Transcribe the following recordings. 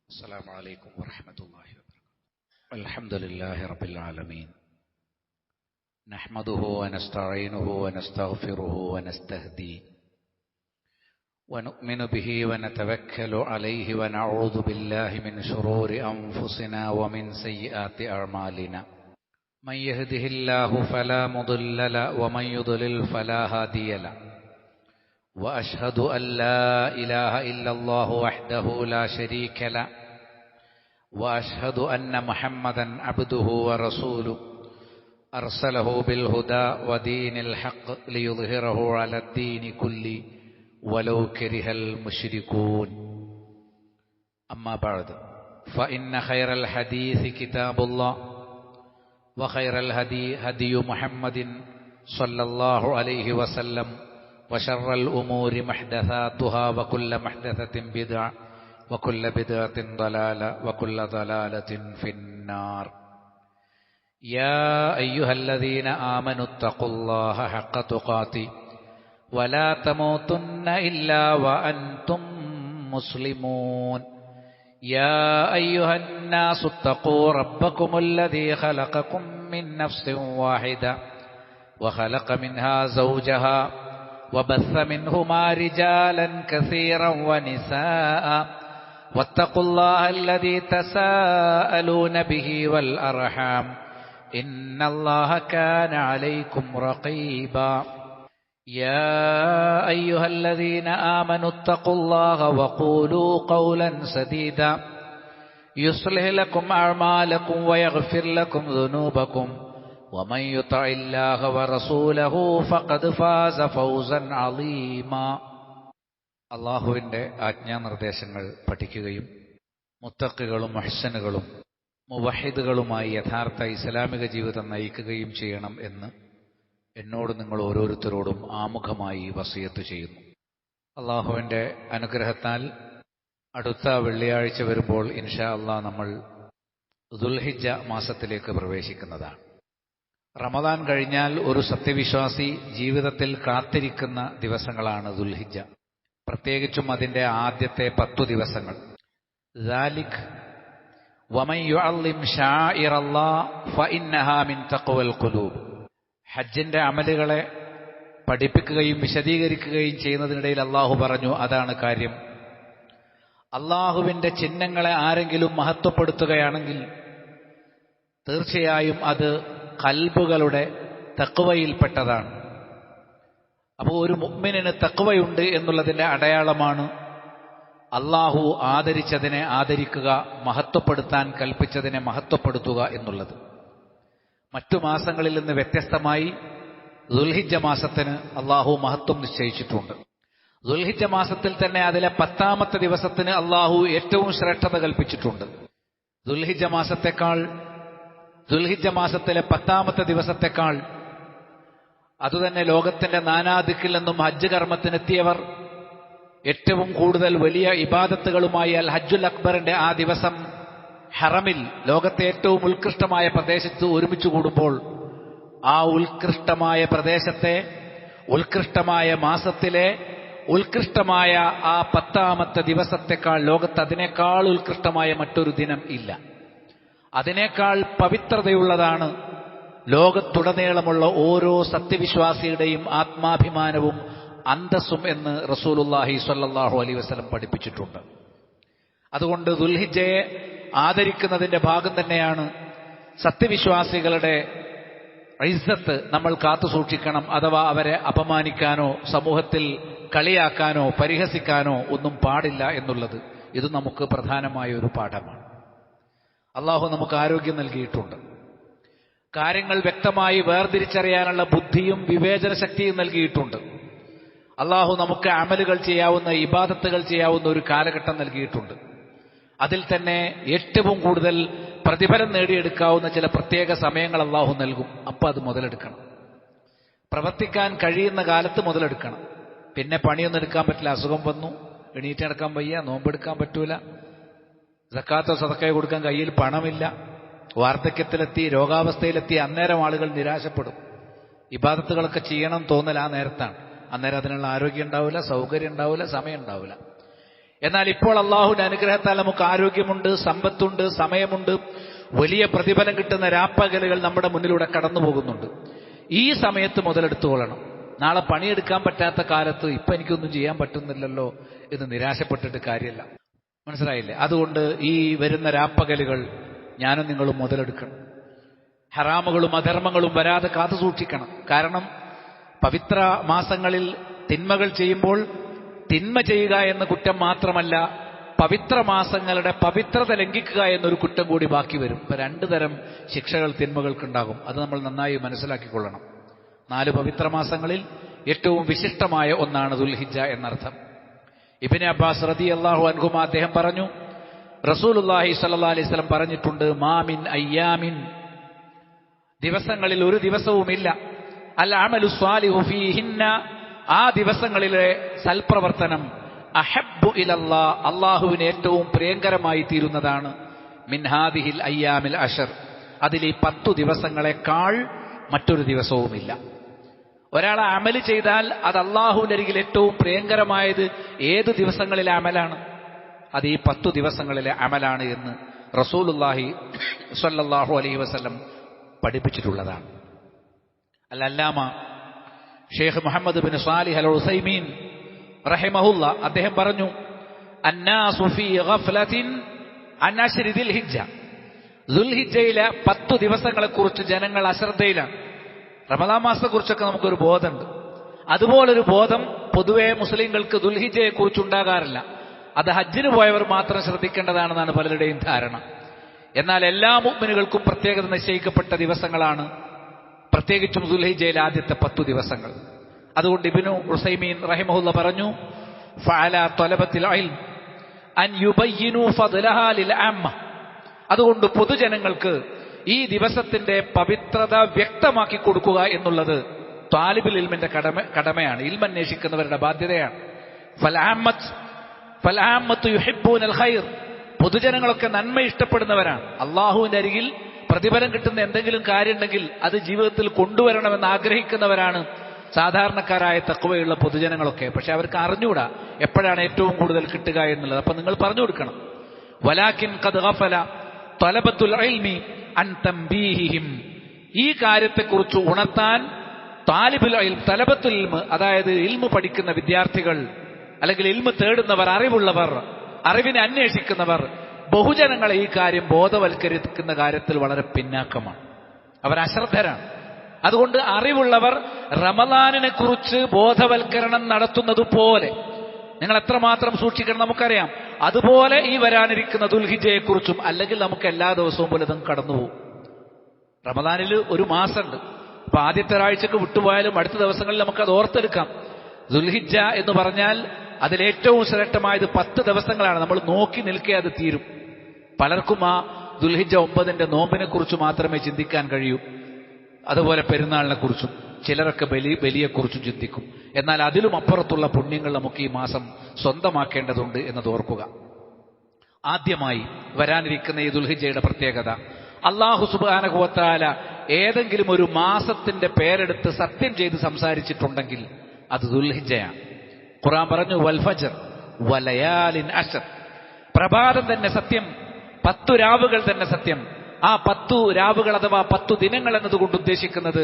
السلام عليكم ورحمة الله وبركاته. الحمد لله رب العالمين، نحمده ونستعينه ونستغفره ونستهديه ونؤمن به ونتوكل عليه ونعوذ بالله من شرور أنفسنا ومن سيئات أعمالنا. من يهده الله فلا مضل له ومن يضلل فلا هادي له، وأشهد أن لا إله إلا الله وحده لا شريك له، وأشهد أن محمدا عبده ورسوله أرسله بالهدى ودين الحق ليظهره على الدين كله ولو كره المشركون. أما بعد، فإن خير الحديث كتاب الله، وخير الهدي هدي محمد صلى الله عليه وسلم، وشر الأمور محدثاتها، وكل محدثة بدعة، وكل بدعة ضلالة، وكل ضلالة في النار. يا أيها الذين آمنوا اتقوا الله حق تقاته ولا تموتن إلا وأنتم مسلمون. يا أيها الناس اتقوا ربكم الذي خلقكم من نفس واحدة وخلق منها زوجها وبث منهما رجالا كثيرا ونساء، واتقوا الله الذي تساءلون به والأرحام، إن الله كان عليكم رقيبا. يا أيها الذين آمنوا اتقوا الله وقولوا قولا سديدا يصلح لكم أعمالكم ويغفر لكم ذنوبكم، ومن يطع الله ورسوله فقد فاز فوزا عظيما. അള്ളാഹുവിൻ്റെ ആജ്ഞാനിർദ്ദേശങ്ങൾ പഠിക്കുകയും മുത്തഖികളും മുഹ്സിനുകളും മുവഹിദുകളുമായി യഥാർത്ഥ ഇസ്ലാമിക ജീവിതം നയിക്കുകയും ചെയ്യണം എന്ന് എന്നോട് നിങ്ങൾ ഓരോരുത്തരോടും ആമുഖമായി വസിയത്ത് ചെയ്യുന്നു. അള്ളാഹുവിൻ്റെ അനുഗ്രഹത്താൽ അടുത്ത വെള്ളിയാഴ്ച വരുമ്പോൾ ഇൻഷാ അള്ളാഹ് നമ്മൾ ദുൽഹിജ്ജ മാസത്തിലേക്ക് പ്രവേശിക്കുന്നതാണ്. റമദാൻ കഴിഞ്ഞാൽ ഒരു സത്യവിശ്വാസി ജീവിതത്തിൽ കാത്തിരിക്കുന്ന ദിവസങ്ങളാണ് ദുൽഹിജ്ജ, പ്രത്യേകിച്ചും അതിൻ്റെ ആദ്യത്തെ 10 ദിവസങ്ങൾ. ദാലിക് വമൻ യുഅള്ളിം ശാഇറല്ലാഹ് ഫഇന്നഹാ മിൻ തഖ്വൽ ഖുലൂബ്. ഹജ്ജിന്റെ അമലുകളെ പഠിപ്പിക്കുകയും വിശദീകരിക്കുകയും ചെയ്യുന്നതിനിടയിൽ അള്ളാഹു പറഞ്ഞു, അതാണ് കാര്യം. അള്ളാഹുവിൻ്റെ ചിഹ്നങ്ങളെ ആരെങ്കിലും മഹത്വപ്പെടുത്തുകയാണെങ്കിൽ തീർച്ചയായും അത് ഖൽബുകളുടെ തഖ്വയിൽപ്പെട്ടതാണ്. അപ്പോൾ ഒരു മുഅ്മിനിന് തഖ്വയുണ്ട് എന്നുള്ളതിൻ്റെ അടയാളമാണ് അള്ളാഹു ആദരിച്ചതിനെ ആദരിക്കുക, മഹത്വപ്പെടുത്താൻ കൽപ്പിച്ചതിനെ മഹത്വപ്പെടുത്തുക എന്നുള്ളത്. മറ്റു മാസങ്ങളിൽ നിന്ന് വ്യത്യസ്തമായി ദുൽഹിജ്ജ മാസത്തിന് അള്ളാഹു മഹത്വം നിശ്ചയിച്ചിട്ടുണ്ട്. ദുൽഹിജ്ജ മാസത്തിൽ തന്നെ അതിലെ 10ാമത്തെ ദിവസത്തിന് അള്ളാഹു ഏറ്റവും ശ്രേഷ്ഠത കൽപ്പിച്ചിട്ടുണ്ട്. ദുൽഹിജ്ജ മാസത്തിലെ 10ാമത്തെ ദിവസത്തെക്കാൾ അതുതന്നെ ലോകത്തിന്റെ നാനാദിക്കിൽ നിന്നും ഹജ്ജ് കർമ്മത്തിനെത്തിയവർ ഏറ്റവും കൂടുതൽ വലിയ ഇബാദത്തുകളുമായി അൽ ഹജ്ജുൽ അക്ബറിന്റെ ആ ദിവസം ഹറമിൽ, ലോകത്തെ ഏറ്റവും ഉത്കൃഷ്ടമായ പ്രദേശത്ത് ഒരുമിച്ച് കൂടുമ്പോൾ ആ ഉത്കൃഷ്ടമായ പ്രദേശത്തെ, ഉത്കൃഷ്ടമായ മാസത്തിലെ ഉത്കൃഷ്ടമായ ആ 10ാമത്തെ ദിവസത്തെക്കാൾ ലോകത്ത് അതിനേക്കാൾ ഉത്കൃഷ്ടമായ മറ്റൊരു ദിനം ഇല്ല. അതിനേക്കാൾ പവിത്രതയുള്ളതാണ് ലോകത്തുടനീളമുള്ള ഓരോ സത്യവിശ്വാസിയുടെയും ആത്മാഭിമാനവും അന്തസ്സും എന്ന് റസൂലുള്ളാഹി സ്വല്ലല്ലാഹു അലൈഹി വസല്ലം പഠിപ്പിച്ചിട്ടുണ്ട്. അതുകൊണ്ട് ദുൽഹിജ്ജയെ ആദരിക്കുന്നതിന്റെ ഭാഗം തന്നെയാണ് സത്യവിശ്വാസികളുടെ ഇസ്സത്ത് നമ്മൾ കാത്തു സൂക്ഷിക്കണം. അഥവാ അവരെ അപമാനിക്കാനോ സമൂഹത്തിൽ കളിയാക്കാനോ പരിഹസിക്കാനോ ഒന്നും പാടില്ല എന്നുള്ളത്. ഇത് നമുക്ക് പ്രധാനമായ ഒരു പാഠമാണ്. അള്ളാഹു നമുക്ക് ആരോഗ്യം നൽകിയിട്ടുണ്ട്. കാര്യങ്ങൾ വ്യക്തമായി വേർതിരിച്ചറിയാനുള്ള ബുദ്ധിയും വിവേചന ശക്തിയും നൽകിയിട്ടുണ്ട്. അള്ളാഹു നമുക്ക് അമലുകൾ ചെയ്യാവുന്ന, ഇബാദത്തുകൾ ചെയ്യാവുന്ന ഒരു കാലഘട്ടം നൽകിയിട്ടുണ്ട്. അതിൽ തന്നെ ഏറ്റവും കൂടുതൽ പ്രതിഫലം നേടിയെടുക്കാവുന്ന ചില പ്രത്യേക സമയങ്ങൾ അള്ളാഹു നൽകും. അപ്പം അത് മുതലെടുക്കണം. പ്രവർത്തിക്കാൻ കഴിയുന്ന കാലത്ത് മുതലെടുക്കണം. പിന്നെ പണിയൊന്നും എടുക്കാൻ പറ്റില്ല. അസുഖം വന്നു, എണീറ്റെടുക്കാൻ വയ്യ, നോമ്പെടുക്കാൻ പറ്റൂല, സക്കാത്തോ സദക്കയോ കൊടുക്കാൻ കയ്യിൽ പണമില്ല, വാർദ്ധക്യത്തിലെത്തി, രോഗാവസ്ഥയിലെത്തി, അന്നേരം ആളുകൾ നിരാശപ്പെടും. ഇബാദത്തുകളൊക്കെ ചെയ്യണം തോന്നൽ ആ നേരത്താണ്. അന്നേരം അതിനുള്ള ആരോഗ്യം ഉണ്ടാവില്ല, സൗകര്യം ഉണ്ടാവില്ല, സമയം ഉണ്ടാവില്ല. എന്നാൽ ഇപ്പോൾ അള്ളാഹുവിന്റെ അനുഗ്രഹത്താൽ നമുക്ക് ആരോഗ്യമുണ്ട്, സമ്പത്തുണ്ട്, സമയമുണ്ട്, വലിയ പ്രതിഫലം കിട്ടുന്ന രാപ്പകലുകൾ നമ്മുടെ മുന്നിലൂടെ കടന്നു പോകുന്നുണ്ട്. ഈ സമയത്ത് മുതലെടുത്തുകൊള്ളണം. നാളെ പണിയെടുക്കാൻ പറ്റാത്ത കാലത്ത് ഇപ്പൊ എനിക്കൊന്നും ചെയ്യാൻ പറ്റുന്നില്ലല്ലോ എന്ന് നിരാശപ്പെട്ടിട്ട് കാര്യമില്ല. മനസ്സിലായില്ലേ? അതുകൊണ്ട് ഈ വരുന്ന രാപ്പകലുകൾ ഞാനും നിങ്ങളും മുതലെടുക്കണം. ഹറാമുകളും അധർമ്മങ്ങളും വരാതെ കാത്തു സൂക്ഷിക്കണം. കാരണം പവിത്ര മാസങ്ങളിൽ തിന്മകൾ ചെയ്യുമ്പോൾ തിന്മ ചെയ്യുക എന്ന കുറ്റം മാത്രമല്ല, പവിത്ര മാസങ്ങളുടെ പവിത്രത ലംഘിക്കുക എന്നൊരു കുറ്റം കൂടി ബാക്കി വരും. ഇപ്പൊ 2 തരം ശിക്ഷകൾ തിന്മകൾക്കുണ്ടാകും. അത് നമ്മൾ നന്നായി മനസ്സിലാക്കിക്കൊള്ളണം. 4 പവിത്ര മാസങ്ങളിൽ ഏറ്റവും വിശിഷ്ടമായ ഒന്നാണ് ദുൽഹിജ്ജ എന്നർത്ഥം. ഇബ്നു അബ്ബാസ് റളിയല്ലാഹു അൻഹുമ അദ്ദേഹം പറഞ്ഞു, റസൂലുള്ളാഹി സ്വല്ലല്ലാഹു അലൈഹി വസല്ലം പറഞ്ഞിട്ടുണ്ട്, മാമിൻ അയ്യാമിൻ, ദിവസങ്ങളിൽ ഒരു ദിവസവുമില്ല, അൽ അമലു സ്വാലിഹു ഫീഹിന്ന, ആ ദിവസങ്ങളിലെ സൽപ്രവർത്തനം അഹബ്ബു ഇലല്ലാഹ്, അള്ളാഹുവിന് ഏറ്റവും പ്രിയങ്കരമായി തീരുന്നതാണ്, മിൻ ഹാദിഹിൽ അയ്യാമിൽ അശർ, അതിൽ ഈ 10 ദിവസങ്ങളെക്കാൾ മറ്റൊരു ദിവസവുമില്ല. ഒരാൾ അമല് ചെയ്താൽ അത് അള്ളാഹുവിന്റെ അരികിൽ ഏറ്റവും പ്രിയങ്കരമായത് ഏത് ദിവസങ്ങളിലെ അമലാണ്? അത് ഈ 10 ദിവസങ്ങളിലെ അമലാണ് എന്ന് റസൂലുള്ളാഹി സ്വല്ലല്ലാഹു അലൈഹി വസല്ലം പഠിപ്പിച്ചിട്ടുള്ളതാണ്. അൽ-അല്ലാമ ഷെയ്ഖ് മുഹമ്മദ് ബിൻ സ്വാലിഹ് അൽ ഉസൈമീൻ റഹിമഹുല്ല അദ്ദേഹം പറഞ്ഞു, അന്നാസു ഫീ ഗഫ്ലത്തിൻ അൻ അശ്രി ദിൽഹിജ്ജ, ദുൽഹിജ്ജയിലെ 10 ദിവസങ്ങളെക്കുറിച്ച് ജനങ്ങൾ അശ്രദ്ധയിലാണ്. റമദാൻ മാസത്തെക്കുറിച്ചൊക്കെ നമുക്കൊരു ബോധമുണ്ട്. അതുപോലൊരു ബോധം പൊതുവെ മുസ്ലിങ്ങൾക്ക് ദുൽഹിജ്ജയെ കുറിച്ചുണ്ടാകാറില്ല. അത് ഹജ്ജിന് പോയവർ മാത്രം ശ്രദ്ധിക്കേണ്ടതാണെന്നാണ് പലരുടെയും ധാരണ. എന്നാൽ എല്ലാ മുഅ്മിനുകൾക്കും പ്രത്യേകത നിശ്ചയിക്കപ്പെട്ട ദിവസങ്ങളാണ്, പ്രത്യേകിച്ചും ദുൽഹിജ്ജയിലെ ആദ്യത്തെ 10 ദിവസങ്ങൾ. അതുകൊണ്ട് ഇബ്നു ഉസൈമീൻ റഹിമഹുല്ല പറഞ്ഞു, ഫഅലാ ത്വലബത്തിൽ ഇൽം അൻ യുബയ്യിനു ഫദ്ലഹാ ലിൽ അമ്മ, അതുകൊണ്ട് പൊതുജനങ്ങൾക്ക് ഈ ദിവസത്തിന്റെ പവിത്രത വ്യക്തമാക്കി കൊടുക്കുക എന്നുള്ളത് ത്വാലിബുൽ ഇൽമിന്റെ കടമയാണ്, ഇൽമ അന്വേഷിക്കുന്നവരുടെ ബാധ്യതയാണ്. ഫൽആമ്മത്തു യുഹിബ്ബൂനൽ ഖൈർ, പൊതുജനങ്ങളൊക്കെ നന്മ ഇഷ്ടപ്പെടുന്നവരാണ്. അള്ളാഹുവിന്റെ അരികിൽ പ്രതിഫലം കിട്ടുന്ന എന്തെങ്കിലും കാര്യമുണ്ടെങ്കിൽ അത് ജീവിതത്തിൽ കൊണ്ടുവരണമെന്ന് ആഗ്രഹിക്കുന്നവരാണ് സാധാരണക്കാരായ തഖ്വയുള്ള പൊതുജനങ്ങളൊക്കെ. പക്ഷെ അവർക്ക് അറിഞ്ഞൂടാ എപ്പോഴാണ് ഏറ്റവും കൂടുതൽ കിട്ടുക എന്നുള്ളത്. അപ്പൊ നിങ്ങൾ പറഞ്ഞു കൊടുക്കണം. വലാകിൻ ഖദ് ഗഫല തലബത്തുൽ ഇൽമി അൻ തംബീഹിഹിം, ഈ കാര്യത്തെക്കുറിച്ച് ഉണർത്താൻ താലിബുൽ ഇൽം, തലബത്തുൽ ഇൽമ്, അതായത് ഇൽമു പഠിക്കുന്ന വിദ്യാർത്ഥികൾ അല്ലെങ്കിൽ ഇൽമു തേടുന്നവർ, അറിവുള്ളവർ, അറിവിനെ അന്വേഷിക്കുന്നവർ, ബഹുജനങ്ങളെ ഈ കാര്യം ബോധവൽക്കരിക്കുന്ന കാര്യത്തിൽ വളരെ പിന്നാക്കമാണ്. അവർ അശ്രദ്ധരാണ്. അതുകൊണ്ട് അറിവുള്ളവർ റമദാനിനെ കുറിച്ച് ബോധവൽക്കരണം നടത്തുന്നതുപോലെ നിങ്ങൾ എത്രമാത്രം സൂക്ഷിക്കണം നമുക്കറിയാം. അതുപോലെ ഈ വരാനിരിക്കുന്ന ദുൽഹിജ്ജയെക്കുറിച്ചും, അല്ലെങ്കിൽ നമുക്ക് എല്ലാ ദിവസവും പോലെ ഇതും കടന്നുപോകും. റമദാനിൽ ഒരു മാസമുണ്ട്. അപ്പൊ ആദ്യത്തെ ഒരാഴ്ചക്ക് വിട്ടുപോയാലും അടുത്ത ദിവസങ്ങളിൽ നമുക്കത് ഓർത്തെടുക്കാം. ദുൽഹിജ്ജ എന്ന് പറഞ്ഞാൽ അതിലേറ്റവും ശ്രേഷ്ഠമായത് 10 ദിവസങ്ങളാണ്. നമ്മൾ നോക്കി നിൽക്കേ അത് തീരും. പലർക്കും ആ ദുൽഹിജ്ജ 9ന്റെ നോമ്പിനെ കുറിച്ച് മാത്രമേ ചിന്തിക്കാൻ കഴിയൂ. അതുപോലെ പെരുന്നാളിനെ കുറിച്ചും, ചിലരൊക്കെ ബലിയെക്കുറിച്ചും ചിന്തിക്കും. എന്നാൽ അതിലും അപ്പുറത്തുള്ള പുണ്യങ്ങൾ നമുക്ക് ഈ മാസം സ്വന്തമാക്കേണ്ടതുണ്ട് എന്നത് ഓർക്കുക. ആദ്യമായി വരാനിരിക്കുന്ന ഈ ദുൽഹിജ്ജയുടെ പ്രത്യേകത, അല്ലാഹു സുബ്ഹാനഹു വ തആല ഏതെങ്കിലും ഒരു മാസത്തിന്റെ പേരെടുത്ത് സത്യം ചെയ്ത് സംസാരിച്ചിട്ടുണ്ടെങ്കിൽ അത് ദുൽഹിജ്ജയാണ്. ഖുർആൻ പറഞ്ഞു, വൽ ഫജ്ർ വലയാലിൻ അശ്ർ, പ്രഭാതം തന്നെ സത്യം, 10 രാവുകൾ തന്നെ സത്യം. ആ 10 രാവുകൾ അഥവാ 10 ദിനങ്ങൾ എന്നതുകൊണ്ട് ഉദ്ദേശിക്കുന്നത്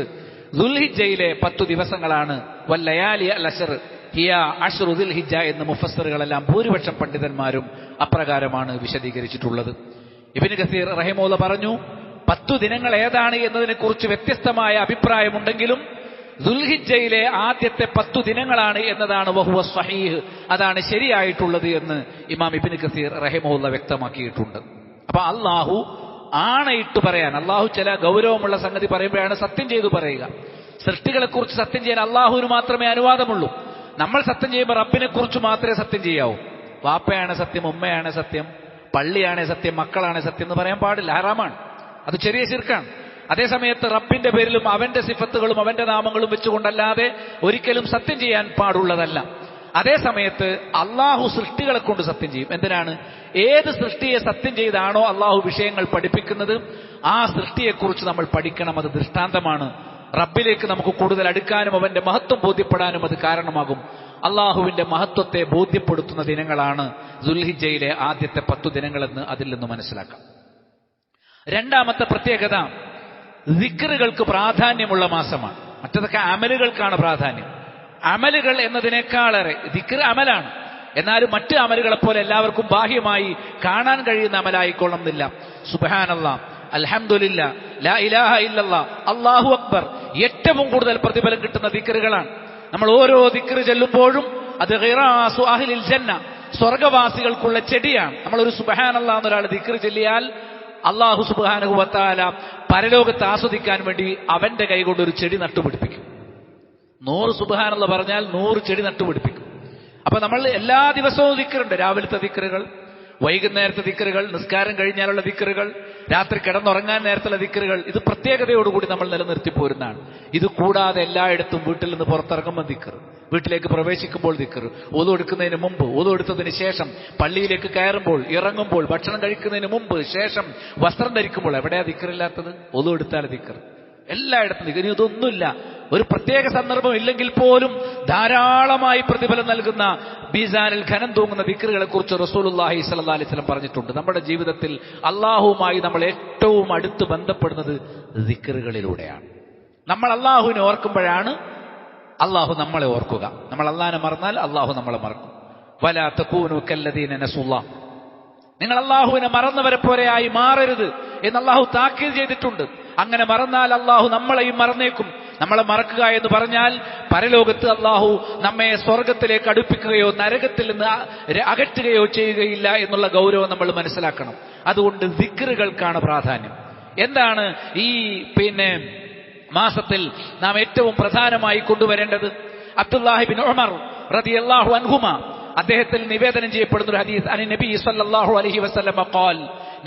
ദുൽഹിജ്ജയിലെ 10 ദിവസങ്ങളാണ്. വല്ലയാലി അൽ അശ്ർ ഹിയ അശ്റു ദുൽഹിജ്ജ എന്ന് മുഫസ്സിറുകളെല്ലാം ഭൂരിപക്ഷം പണ്ഡിതന്മാരും അപ്രകാരമാണ് വിശദീകരിച്ചിട്ടുള്ളത്. ഇബ്നു കസീർ റഹിമഹുല്ലാഹ് പറഞ്ഞു, 10 ദിനങ്ങൾ ഏതാണ് എന്നതിനെക്കുറിച്ച് വ്യത്യസ്തമായ അഭിപ്രായമുണ്ടെങ്കിലും ദുൽഹിജ്ജയിലെ ആദ്യത്തെ 10 ദിനങ്ങളാണ് എന്നതാണ് വഹുവ സ്വഹീഹ്, അതാണ് ശരിയായിട്ടുള്ളത് എന്ന് ഇമാം ഇബ്നു കസീർ റഹിമഹുല്ലാഹ് വ്യക്തമാക്കിയിട്ടുണ്ട്. അപ്പൊ അള്ളാഹു ആണയിട്ട് പറയാൻ, അള്ളാഹു ചില ഗൗരവമുള്ള സംഗതി പറയുമ്പോഴാണ് സത്യം ചെയ്തു പറയുക. സൃഷ്ടികളെ കുറിച്ച് സത്യം ചെയ്യാൻ അള്ളാഹുവിന് മാത്രമേ അനുവാദമുള്ളൂ. നമ്മൾ സത്യം ചെയ്യുമ്പോൾ റബ്ബിനെ കുറിച്ച് മാത്രമേ സത്യം ചെയ്യാവൂ. വാപ്പയാണ് സത്യം, ഉമ്മയാണ് സത്യം, പള്ളിയാണ് സത്യം, മക്കളാണ് സത്യം എന്ന് പറയാൻ പാടില്ല, ഹറാമാണ്. അത് ചെറിയ ശിർക്കാണ്. അതേസമയത്ത് റബ്ബിന്റെ പേരിലും അവന്റെ സിഫത്തുകളും അവന്റെ നാമങ്ങളും വെച്ചുകൊണ്ടല്ലാതെ ഒരിക്കലും സത്യം ചെയ്യാൻ പാടുള്ളതല്ല. അതേസമയത്ത് അള്ളാഹു സൃഷ്ടികളെ കൊണ്ട് സത്യം ചെയ്യും. എന്തിനാണ്? ഏത് സൃഷ്ടിയെ സത്യം ചെയ്താണോ അള്ളാഹു വിഷയങ്ങൾ പഠിപ്പിക്കുന്നത്, ആ സൃഷ്ടിയെക്കുറിച്ച് നമ്മൾ പഠിക്കണം. അത് ദൃഷ്ടാന്തമാണ്. റബ്ബിലേക്ക് നമുക്ക് കൂടുതൽ അടുക്കാനും അവന്റെ മഹത്വം ബോധ്യപ്പെടാനും അത് കാരണമാകും. അള്ളാഹുവിന്റെ മഹത്വത്തെ ബോധ്യപ്പെടുത്തുന്ന ദിനങ്ങളാണ് ദുൽഹിജ്ജയിലെ ആദ്യത്തെ 10 ദിനങ്ങളെന്ന് അതിൽ നിന്ന് മനസ്സിലാക്കാം. രണ്ടാമത്തെ പ്രത്യേകത, ദിക്റുകൾക്ക് പ്രാധാന്യമുള്ള മാസമാണ്. മറ്റതൊക്കെ അമലുകൾക്കാണ് പ്രാധാന്യം. അമലുകൾ എന്നതിനേക്കാളേറെ ദിക്ർ അമലാണ്. എന്നാലും മറ്റ് അമലുകളെ പോലെ എല്ലാവർക്കും ബാഹ്യമായി കാണാൻ കഴിയുന്ന അമലായിക്കൊള്ളുന്നില്ല. സുബ്ഹാനല്ലാഹ്, അൽഹംദുലില്ലാഹ്, ലാ ഇലാഹ ഇല്ലല്ലാഹ്, അല്ലാഹു അക്ബർ ഏറ്റവും കൂടുതൽ പ്രതിഫലം കിട്ടുന്ന ദിക്റുകളാണ്. നമ്മൾ ഓരോ ദിക്ർ ചെല്ലുമ്പോഴും അത് ഖിറാസു അഹ്ലിൽ ജന്ന, സ്വർഗവാസികൾക്കുള്ള ചെടിയാണ്. നമ്മളൊരു സുബ്ഹാനല്ലാഹ് എന്നൊരാൾ ദിക്ർ ചൊല്ലിയാൽ അല്ലാഹു സുബ്ഹാനഹു വ തആല പരലോകത്ത് ആസ്വദിക്കാൻ വേണ്ടി അവന്റെ കൈകൊണ്ട് ഒരു ചെടി നട്ടുപിടിപ്പിക്കും. 100 സുബ്ഹാനല്ലാഹ് പറഞ്ഞാൽ 100 ചെടി നട്ടുപിടിപ്പിക്കും. അപ്പൊ നമ്മൾ എല്ലാ ദിവസവും ദിക്റുണ്ട്. രാവിലത്തെ ദിക്റുകൾ, വൈകുന്നേരത്തെ ദിക്റുകൾ, നിസ്കാരം കഴിഞ്ഞാലുള്ള ദിക്റുകൾ, രാത്രി കിടന്നുറങ്ങാൻ നേരത്തുള്ള ദിക്റുകൾ. ഇത് പ്രത്യേകതയോടുകൂടി നമ്മൾ നിലനിർത്തി പോരുന്നതാണ്. ഇത് കൂടാതെ എല്ലായിടത്തും വീട്ടിൽ നിന്ന് പുറത്തിറങ്ങുമ്പോൾ ദിക്ർ, വീട്ടിലേക്ക് പ്രവേശിക്കുമ്പോൾ ദിക്ർ, ഒതു എടുക്കുന്നതിന് മുമ്പ്, ഒതു എടുത്തതിന് ശേഷം, പള്ളിയിലേക്ക് കയറുമ്പോൾ, ഇറങ്ങുമ്പോൾ, ഭക്ഷണം കഴിക്കുന്നതിന് മുമ്പ്, ശേഷം, വസ്ത്രം ധരിക്കുമ്പോൾ. എവിടെയാ ദിക്റില്ലാത്തത്? ഒതു എടുത്താൽ ദിക്ർ. എല്ലായിടത്തും ദിക്ർ. ഇതൊന്നുമില്ല, ഒരു പ്രത്യേക സന്ദർഭം ഇല്ലെങ്കിൽ പോലും ധാരാളമായി പ്രതിഫലം നൽകുന്ന മീസാനിൽ ഖനം തൂങ്ങുന്ന ദിക്റുകളെ കുറിച്ച് റസൂലുള്ളാഹി സ്വല്ലല്ലാഹി അലൈഹി വസല്ലം പറഞ്ഞിട്ടുണ്ട്. നമ്മുടെ ജീവിതത്തിൽ അള്ളാഹുവുമായി നമ്മൾ ഏറ്റവും അടുത്ത് ബന്ധപ്പെടുന്നത് ദിക്റുകളിലൂടെയാണ്. നമ്മൾ അള്ളാഹുവിനെ ഓർക്കുമ്പോഴാണ് അള്ളാഹു നമ്മളെ ഓർക്കുക. നമ്മൾ അള്ളാഹിനെ മറന്നാൽ അള്ളാഹു നമ്മളെ മറക്കും. വലാ തകൂനു കല്ലദീന നസുല്ലാഹ്, നിങ്ങൾ അള്ളാഹുവിനെ മറന്നവരെ പോലെയായി മാറരുത് എന്ന് അള്ളാഹു താക്കീത് ചെയ്തിട്ടുണ്ട്. അങ്ങനെ മറന്നാൽ അള്ളാഹു നമ്മളെയും മറന്നേക്കും. നമ്മളെ മറക്കുക എന്ന് പറഞ്ഞാൽ പരലോകത്ത് അള്ളാഹു നമ്മെ സ്വർഗത്തിലേക്ക് അടുപ്പിക്കുകയോ നരകത്തിൽ നിന്ന് അകറ്റുകയോ ചെയ്യുകയില്ല എന്നുള്ള ഗൗരവം നമ്മൾ മനസ്സിലാക്കണം. അതുകൊണ്ട് ദിക്റുകൾക്കാണ് പ്രാധാന്യം. എന്താണ് ഈ മാസത്തിൽ നാം ഏറ്റവും പ്രധാനമായി കൊണ്ടുവരേണ്ടത്? അബ്ദുല്ലാഹി ബിൻ ഉമർ റളിയല്ലാഹു അൻഹുമ അദ്ദേഹത്തിൽ നിവേദനം ചെയ്യപ്പെടുന്ന ഒരു ഹദീസ്, അൻ നബി സല്ലല്ലാഹു അലൈഹി വസല്ലം ഖാൽ,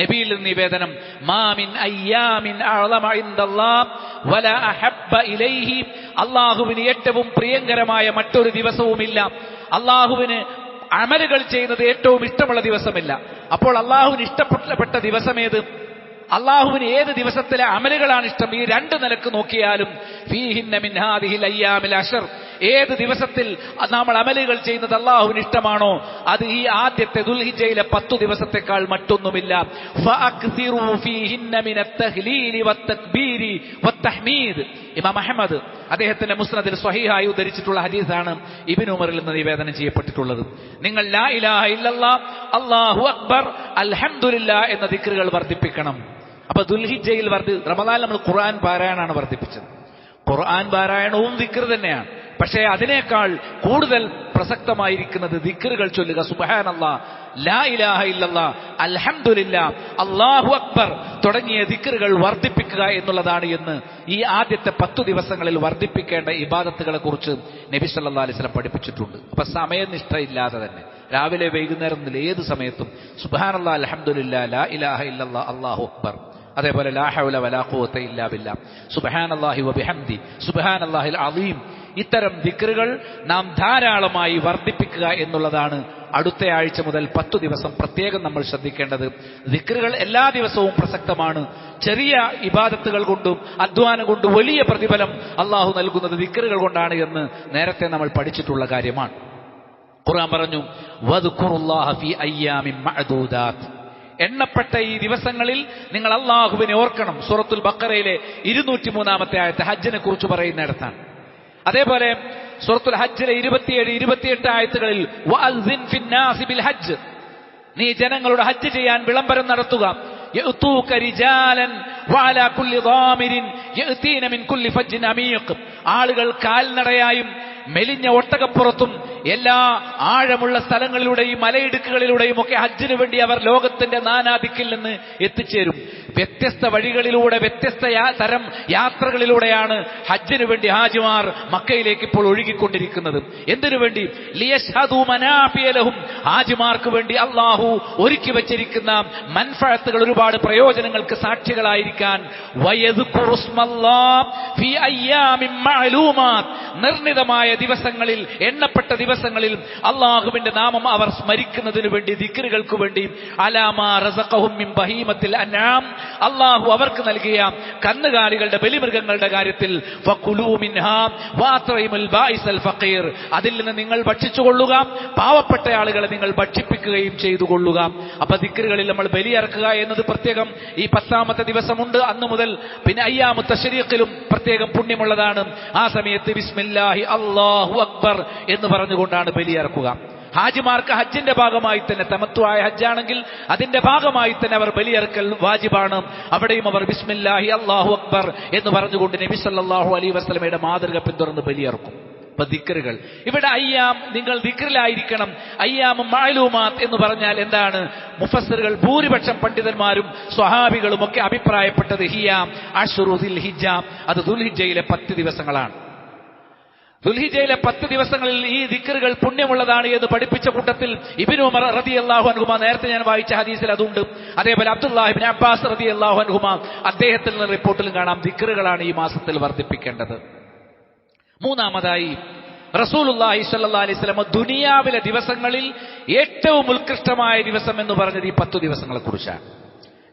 നബിയിൽ നിവേദനം, മാ മിൻ അയ്യാമിൻ അഅ്ളമ ഇൻദല്ലാഹ് വലാ അഹബ്ബ ഇലൈഹി, അല്ലാഹുവിന് ഏറ്റവും പ്രിയങ്കരമായ മറ്റൊരു ദിവസവുമില്ല. അല്ലാഹുവിന് അമലുകൾ ചെയ്യുന്നത് ഏറ്റവും ഇഷ്ടമുള്ള ദിവസമില്ല. അപ്പോൾ അല്ലാഹുവിന് ഇഷ്ടപ്പെട്ട ദിവസമേത്? അള്ളാഹുവിന് ഏത് ദിവസത്തിലെ അമലുകളാണ് ഇഷ്ടം? ഈ 2 നിലക്ക് നോക്കിയാലും ഫീഹിന്ന മിൻ ഹാദിഹിൽ അയ്യാമിൽ അശർ, ഏത് ദിവസത്തിൽ നമ്മൾ അമലുകൾ ചെയ്യുന്നത് അള്ളാഹുവിന് ഇഷ്ടമാണോ അത് ഈ ആദ്യത്തെ ദുൽഹിജ്ജയിലെ 10 ദിവസത്തെക്കാൾ മറ്റൊന്നുമില്ല. ഫഅക്സിറൂ ഫീഹിന്ന മിനത് തഹ്ലീലി വത്തക്ബീരി വത്തഹ്മീദ്. ഇമാം അഹ്മദ് അദ്ദേഹത്തിന്റെ മുസ്നദിൽ സ്വഹീഹായി ഉദ്ധരിച്ചിട്ടുള്ള ഹദീസാണ് ഇബ്നു ഉമറിൽ നിന്ന് നിവേദനം ചെയ്യപ്പെട്ടിട്ടുള്ളത്. നിങ്ങൾ ലാ ഇലാഹ ഇല്ലല്ലാഹ്, അല്ലാഹു അക്ബർ, അൽഹംദുലില്ലാഹ് എന്ന ദിക്റുകൾ വർദ്ധിപ്പിക്കണം. അപ്പൊ ദുൽഹിജ്ജയിൽ റമദാനിൽ നമ്മൾ ഖുർആൻ പാരായണമാണ് വർദ്ധിപ്പിച്ചത്. ഖുർആൻ പാരായണവും ദിക്ർ തന്നെയാണ്. പക്ഷേ അതിനേക്കാൾ കൂടുതൽ പ്രസക്തമായിരിക്കുന്നത് ദിക്റുകൾ ചൊല്ലുക. സുബ്ഹാനല്ലാഹ്, ലാ ഇലാഹ ഇല്ലല്ലാഹ്, അൽഹംദുലില്ലാഹ്, അല്ലാഹു അക്ബർ തുടങ്ങിയ ദിക്റുകൾ വർദ്ധിപ്പിക്കുക എന്നുള്ളതാണ് എന്ന് ഈ ആദ്യത്തെ 10 ദിവസങ്ങളിൽ വർദ്ധിപ്പിക്കേണ്ട ഇബാദത്തുകളെ കുറിച്ച് നബി സല്ലല്ലാഹു അലൈഹി വസല്ലം പഠിപ്പിച്ചിട്ടുണ്ട്. അപ്പൊ സമയനിഷ്ഠയില്ലാതെ തന്നെ രാവിലെ വൈകുന്നേരം ഏത് സമയത്തും സുബ്ഹാനല്ലാഹ്, അൽഹംദുലില്ലാഹ്, ലാ ഇലാഹ ഇല്ലല്ലാഹ്, അല്ലാഹു അക്ബർ, അതേപോലെ ലാ ഹൗല വലാ ഖുവത ഇല്ലാ ബില്ലാഹ്, സുബ്ഹാനല്ലാഹി വബിഹംദി, സുബ്ഹാനല്ലാഹിൽ അളീം, ഇത്തരം ദിക്റുകൾ നാം ധാരാളമായി വർദ്ധിപ്പിക്കുക എന്നുള്ളതാണ് അടുത്ത ആഴ്ച മുതൽ 10 ദിവസം പ്രത്യേകം നമ്മൾ ശ്രദ്ധിക്കേണ്ടത്. ദിക്റുകൾ എല്ലാ ദിവസവും പ്രസക്തമാണ്. ചെറിയ ഇബാദത്തുകൾ കൊണ്ടും അധ്വാനം കൊണ്ടും വലിയ പ്രതിഫലം അള്ളാഹു നൽകുന്നത് ദിക്റുകൾ കൊണ്ടാണ് എന്ന് നേരത്തെ നമ്മൾ പഠിച്ചിട്ടുള്ള കാര്യമാണ്. ഖുർആൻ പറഞ്ഞു, വദ്കുറുല്ലാഹ ഫീ അയ്യാമിൻ മഅദൂദാത്ത്, എണ്ണപ്പെട്ട ഈ ദിവസങ്ങളിൽ നിങ്ങൾ അള്ളാഹുവിനെ ഓർക്കണം. സൂറത്തുൽ ബഖറയിലെ 203-ാമത്തെ ആയത്ത് ഹജ്ജിനെ കുറിച്ച് പറയുന്നിടത്താണ്. അതേപോലെ സൂറത്തുൽ ഹജ്ജിലെ 27-28 ആയത്തുകളിൽ വഅസ്സിൻ ഫിന്നാസി ബിൽ ഹജ്ജ്, നീ ജനങ്ങളുടെ ഹജ്ജ് ചെയ്യാൻ വിളംബരം നടത്തുക. യഅ്തൂക റിജാലൻ വഅലാ കുല്ലി ളാമിരിൻ യഅ്തീന മിൻ കുല്ലി ഫജ്ജിൻ അമീഖ്, ആളുകൾ കാൽനടയായും മെലിഞ്ഞ ഒട്ടകപ്പുറത്തും എല്ലാ ആഴമുള്ള സ്ഥലങ്ങളിലൂടെയും മലയിടുക്കുകളിലൂടെയും ഒക്കെ ഹജ്ജിന് വേണ്ടി അവർ ലോകത്തിന്റെ നാനാദിക്കിൽ നിന്ന് എത്തിച്ചേരും. വ്യത്യസ്ത വഴികളിലൂടെ വ്യത്യസ്ത തരം യാത്രകളിലൂടെയാണ് ഹജ്ജിന് വേണ്ടി ഹാജിമാർ മക്കയിലേക്ക് ഇപ്പോൾ ഒഴുകിക്കൊണ്ടിരിക്കുന്നത്. എന്തിനു വേണ്ടി? ലിയശ്ഹദൂ മനാഫിയ ലഹും, ഹാജിമാർക്ക് വേണ്ടി അള്ളാഹു ഒരുക്കി വെച്ചിരിക്കുന്ന മൻഫഅത്തുകൾ, ഒരുപാട് പ്രയോജനങ്ങൾക്ക് സാക്ഷികളായിരിക്കാൻ. വയദ്കുറുസ്മല്ലാഹ് ഫീ അയ്യാമിൻ മഅലൂമാത്ത്, നിർണിതമായ ദിവസങ്ങളിൽ, എണ്ണപ്പെട്ട ദിവസങ്ങളിൽ അള്ളാഹുവിന്റെ നാമം അവർ സ്മരിക്കുന്നതിനു വേണ്ടി, ദിക്റുകൾക്ക് വേണ്ടി. അലാമാ റസഖഹും മിൻ ബഹീമത്തിൽ അൻആം, അള്ളാഹു അവർക്ക് നൽകിയ കന്നുകാലികളുടെ ബലിമൃഗങ്ങളുടെ കാര്യത്തിൽ ഫകുലൂ മിൻഹാ വഅത്ഇമുൽ ബാഇസൽ ഫഖീർ, അതിൽ നിന്ന് നിങ്ങൾ ഭക്ഷിച്ചുകൊള്ളുക, പാവപ്പെട്ട ആളുകളെ നിങ്ങൾ ഭക്ഷിപ്പിക്കുകയും ചെയ്തു കൊള്ളുക. അപ്പൊ ദിക്റുകളിൽ നമ്മൾ ബലിയറക്കുക എന്നത് പ്രത്യേകം ഈ 10ാമത്തെ ദിവസമുണ്ട്, അന്ന് മുതൽ. പിന്നെ അയ്യാമു തശ്രീഖിലും പ്രത്യേകം പുണ്യമുള്ളതാണ്. ആ സമയത്ത് ബിസ്മില്ലാഹി അല്ലാഹു അക്ബർ എന്ന് പറഞ്ഞുകൊണ്ടാണ് ബലിയറക്കുക. ഹാജിമാർക്ക് ഹജ്ജിന്റെ ഭാഗമായി തന്നെ, തമത്തുആയ ഹജ്ജാണെങ്കിൽ അതിന്റെ ഭാഗമായി തന്നെ അവർ ബലിയറക്കൽ വാജിബാണ്. അവിടെയും അവർ ബിസ്മില്ലാഹി അല്ലാഹു അക്ബർ എന്ന് പറഞ്ഞുകൊണ്ട് നബി സല്ലല്ലാഹു അലൈഹി വസല്ലമയുടെ മാതൃക പിന്തുടർന്ന് ബലിയറക്കും. അപ്പൊ ദിക്റുകൾ ഇവിടെ അയ്യാം, നിങ്ങൾ ദിക്റിലായിരിക്കണം. അയ്യാം മഅലൂമാത്ത് എന്ന് പറഞ്ഞാൽ എന്താണ്? മുഫസ്സിറുകൾ ഭൂരിപക്ഷം പണ്ഡിതന്മാരും സ്വഹാബികളും ഒക്കെ അഭിപ്രായപ്പെട്ടത് ഹിയാം അശ്റു ദുൽഹിജ്ജ, അത് ദുൽഹിജ്ജയിലെ 10 ദിവസങ്ങളാണ്. ദുൽഹിജ്ജയിലെ 10 ദിവസങ്ങളിൽ ഈ ദിക്റുകൾ പുണ്യമുള്ളതാണ് എന്ന് പഠിപ്പിച്ച കൂട്ടത്തിൽ ഇബ്നു ഉമർ റളിയല്ലാഹു അൻഹുമ, നേരത്തെ ഞാൻ വായിച്ച ഹദീസിൽ അതുണ്ട്. അതേപോലെ അബ്ദുല്ലാഹി ഇബ്നു അബ്ബാസ് റളിയല്ലാഹു അൻഹുമ, അദ്ദേഹത്തിൽ നിന്ന് റിപ്പോർട്ടിലും കാണാം ദിക്റുകളാണ് ഈ മാസത്തിൽ വർദ്ധിപ്പിക്കേണ്ടത്. മൂന്നാമതായി റസൂലുള്ളാഹി സ്വല്ലല്ലാഹു അലൈഹി വസല്ലം ദുനിയാവിലെ ദിവസങ്ങളിൽ ഏറ്റവും ഉത്കൃഷ്ടമായ ദിവസം എന്ന് പറഞ്ഞത് ഈ 10 ദിവസങ്ങളെ കുറിച്ചാണ്.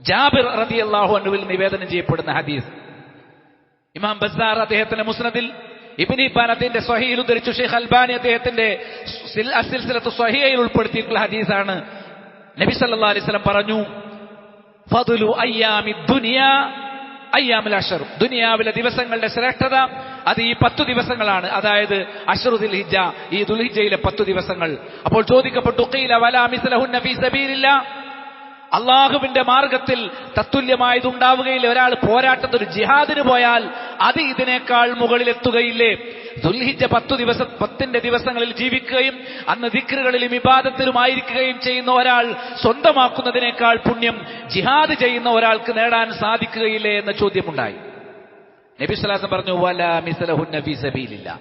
ജാബിർ റളിയല്ലാഹു അൻഹുവിൽ നിവേദനം ചെയ്യപ്പെടുന്ന ഹദീസ് ഇമാം ബസ്സാർ അദ്ദേഹത്തിന്റെ മുസ്നദിൽ, ഇബ്നു ഹിബ്ബാൻ അദ്ദേഹത്തിന്റെ സ്വഹീഹിൽ ഉദ്ധരിച്ചു, ഷെയ്ഖ് അൽബാനി അദ്ദേഹത്തിന്റെ സിൽസിലത്തു സ്വഹീഹയിൽ ഉൾപ്പെടുത്തിയിട്ടുള്ള ഹദീസാണ്. നബി സല്ലല്ലാഹു അലൈഹി വസല്ലം പറഞ്ഞു, ഫദ്ലു അയ്യാമി ദുനിയാ അയ്യാമുൽ അശ്ർ, ദുനിയാവിലെ ദിവസങ്ങളുടെ ശ്രേഷ്ഠത അത് ഈ 10 ദിവസങ്ങളാണ്. അതായത് അശ്റു ദുൽഹിജ്ജ, ഈ ദുൽഹിജ്ജയിലെ 10 ദിവസങ്ങൾ. അപ്പോൾ ചോദിക്കപ്പെട്ടു, ഖീല വലാ മിസ്ലഹുന്ന ഫീ സബീലില്ലാ, അള്ളാഹുവിന്റെ മാർഗത്തിൽ തത്തുല്യമായതുണ്ടാവുകയില്ല. ഒരാൾ പോരാട്ടത്തിൽ ഒരു ജിഹാദിന് പോയാൽ അത് ഇതിനേക്കാൾ മുകളിലെത്തുകയില്ലേ? ദുൽഹിജ്ജ 10 ദിവസങ്ങളിൽ ജീവിക്കുകയും അന്ന് ദിക്റുകളിലും ഇബാദത്തിലും ആയിരിക്കുകയും ചെയ്യുന്ന ഒരാൾ സ്വന്തമാക്കുന്നതിനേക്കാൾ പുണ്യം ജിഹാദ് ചെയ്യുന്ന ഒരാൾക്ക് നേടാൻ സാധിക്കുകയില്ലേ എന്ന ചോദ്യമുണ്ടായി. നബി സ്വല്ലല്ലാഹു അലൈഹി വസല്ലം പറഞ്ഞു, വലാ മിസ്ലഹുന്ന ഫീ സബീലില്ലാ,